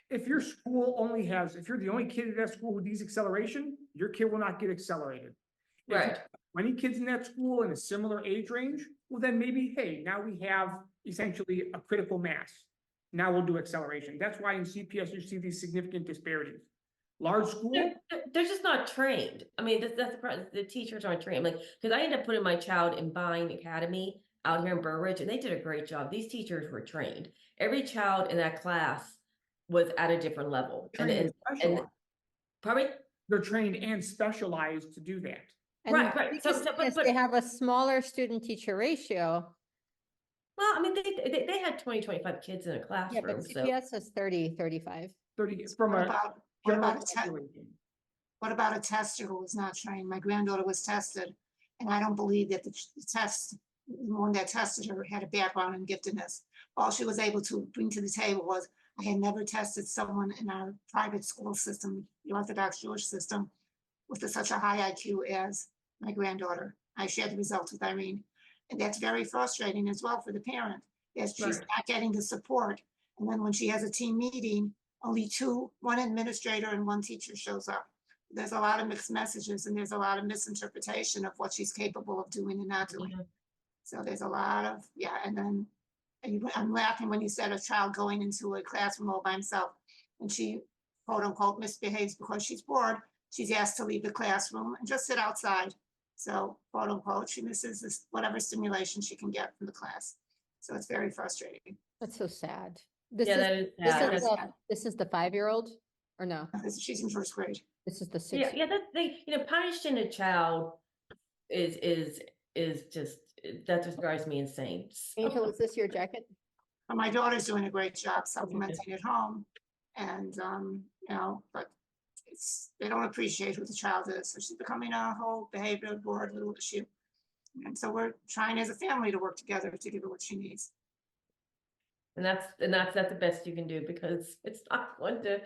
If your school if you're the only kid at that school who needs acceleration, your kid will not get accelerated. Right. 20 kids in that school in a similar age range, well, then maybe, hey, now we have essentially a critical mass. Now we'll do acceleration. That's why in CPS you see these significant disparities. Large school, They're just not trained. I mean, that's the problem. The teachers aren't trained. Like, because I ended up putting my child in Vine Academy out here in Burr Ridge, and they did a great job. These teachers were trained. Every child in that class was at a different level. trained and And specialized. probably They're trained and specialized to do that. And Right, right. because But they have a smaller student-teacher ratio. well, I mean, they had 20, 25 kids in a Yeah, classroom. but So CPS has 30, 35. 30 from What a about, general a population. what about a tester who was not trained? My granddaughter was tested, and I don't believe that the test, the one that tested her had a background in giftedness. All she was able to bring to the table was, I had never tested someone in our private school system, the Orthodox Jewish system, with such a high IQ as my granddaughter. I shared the results with Irene. And that's very frustrating as well for the parent, as she's Right. not getting the support. And then when she has a team meeting, only one administrator and one teacher shows up. There's a lot of mixed messages and there's a lot of misinterpretation of what she's capable of doing and not doing. yeah. So there's a lot of, yeah, and then I'm laughing when you said a child going into a classroom all by himself and she quote unquote misbehaves because she's bored. She's asked to leave the classroom and just sit outside. So quote unquote, she misses this, whatever stimulation she can get from the class. So it's very frustrating. That's so sad. This Yeah, is, that is this sad. is, That's- this is the 5-year-old or no? She's in first grade. This is the 6. yeah, that they, punishing a child is just, that just drives me insane. Angel, is this your jacket? But my daughter's doing a great job supplementing at home. And, you know, but they don't appreciate who the child is. So she's becoming a whole behavioral board little issue. And so we're trying as a family to work together to give her what she needs. And that's the best you can do because it's not going to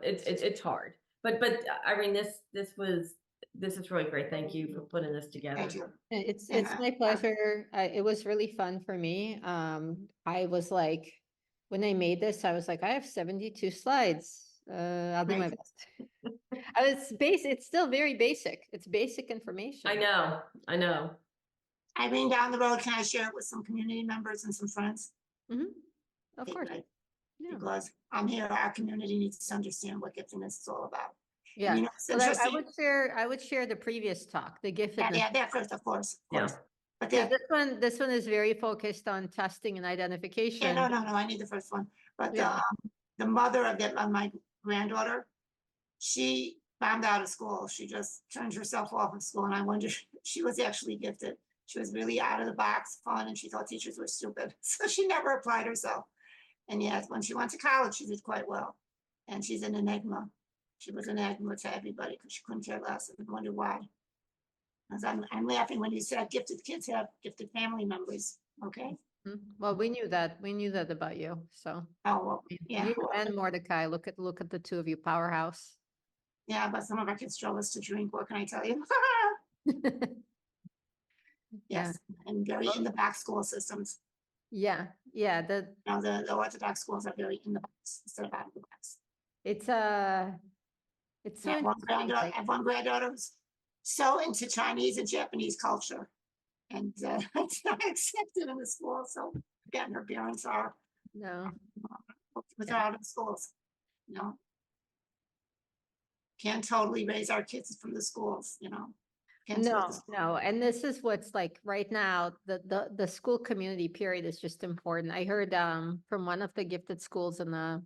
it's hard. But Irene, this is really great. Thank you for putting this together. Thank you. It's Yeah. my pleasure. It was really fun for me. I was like, when I made this, I was like, I have 72 slides. I'll do my Right. best. It's still very basic. It's basic information. I know. Irene, down the road, can I share it with some community members and some friends? Of Okay, course. great. Yeah. Because I'm here, our community needs to understand what giftedness is all about. Yeah. You know, it's Well, I interesting. would share the previous talk, the Yeah, giftedness. yeah, that first, of course, of Yeah. course. But Yeah, that, this one is very focused on testing and yeah, identification. no, I need the first one. But Yeah. the mother of my granddaughter, she bombed out of school. She just turned herself off of school. And I wonder if she was actually gifted. She was really out of the box, fun, and she thought teachers were stupid. So she never applied herself. And yet, when she went to college, she did quite well. And she's an enigma. She was an enigma to everybody because she couldn't care less. And I wonder why. As I'm laughing when you said gifted kids have gifted family members. Okay. Well, we knew that. We knew that about you. So Oh, well, yeah. you Well, and Mordecai, look at the two of you, powerhouse. yeah, but some of our kids drove us to drink. What can I tell you? Yes, and very in the back school systems. Yeah, You know, the Orthodox schools are very in the box instead of out of the box. it's so I have one interesting, granddaughter, like- I have one granddaughter who's so into Chinese and Japanese culture. And it's not accepted in the school. So again, her parents are no. with her out of the schools. You know, can't totally raise our kids from the schools, you know. Can't do it the school. No, and this is what's like right now, the school community period is just important. I heard from one of the gifted schools in the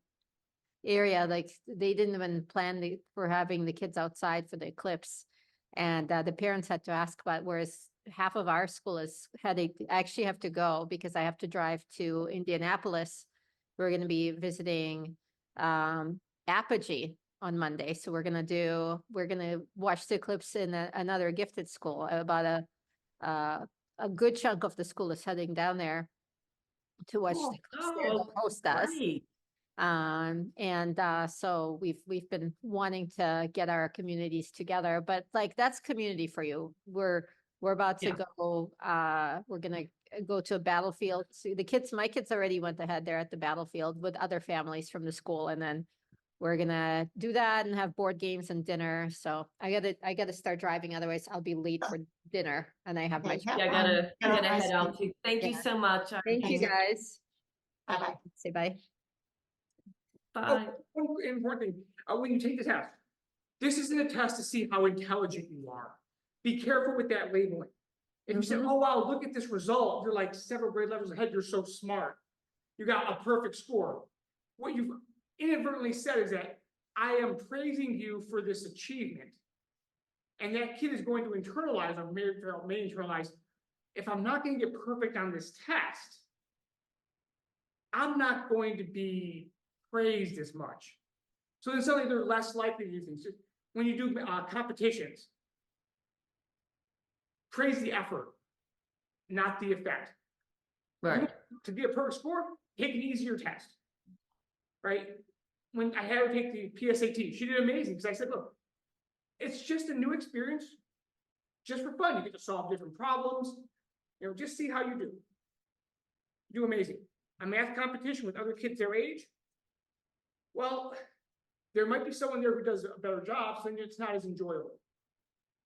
area, like they didn't even plan for having the kids outside for the eclipse. And the parents had to ask about, whereas half of our school I actually have to go because I have to drive to Indianapolis. We're going to be visiting Apogee on Monday. So we're going to watch the eclipse in another gifted school. About a good chunk of the school is heading down there to watch the eclipse there. Oh, They'll host us. great. So we've been wanting to get our communities together, but like that's community for you. We're about to Yeah. go, we're gonna go to a battlefield. So my kids already went ahead there at the battlefield with other families from the school, and then we're gonna do that and have board games and dinner. So I gotta start driving, otherwise I'll be late for dinner and I have my. Okay, child. Yeah, I Have a gotta nice head out day. too. Thank you Yeah. so much. Thank you, Thank you. guys. Bye-bye. Say bye. Bye. One important thing, when you take the test, this isn't a test to see how intelligent you are. Be careful with that labeling. If you say, Mhm. oh, wow, look at this result, you're like several grade levels ahead, you're so smart. You got a perfect score. What you've inadvertently said is that I am praising you for this achievement. And that kid is going to internalize, or may internalize, if I'm not going to get perfect on this test, I'm not going to be praised as much. So then suddenly they're less likely to do things. When you do competitions, praise the effort, not the effect. Right. To get a perfect score, take an easier test. Right? When I had her take the PSAT, she did amazing because I said, look, it's just a new experience, just for fun. You get to solve different problems, just see how you do. Do amazing. A math competition with other kids their age, well, there might be someone there who does a better job, so then it's not as enjoyable.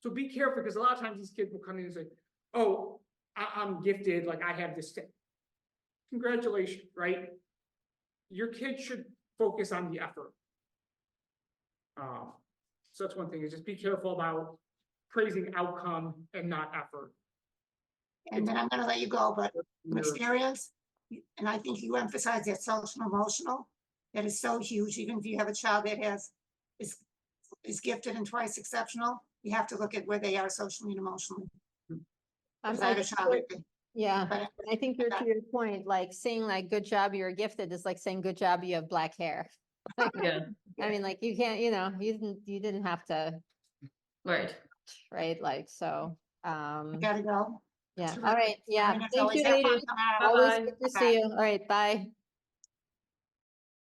So be careful, because a lot of times these kids will come in and say, oh, I'm gifted, like I have this thing. Congratulations, right? Your kid should focus on the effort. So that's one thing, is just be careful about praising outcome and not effort. And then I'm gonna let you go, but which areas, and I think you emphasize that social and emotional, that is so huge, even if you have a child that is gifted and twice exceptional, you have to look at where they are socially and emotionally. Because I have a child that, Yeah, but I think you're to your point, like saying like, good job, you're gifted is like saying, good job, you have black hair. Like, Yeah. I mean, like you can't, you didn't have to, Right. right? Like, so, I gotta go. yeah. Terrific. All right. Yeah. Irene, as Thank always, you, have fun ladies. tomorrow. Always Bye-bye. good to Bye-bye. see you. All right. Bye.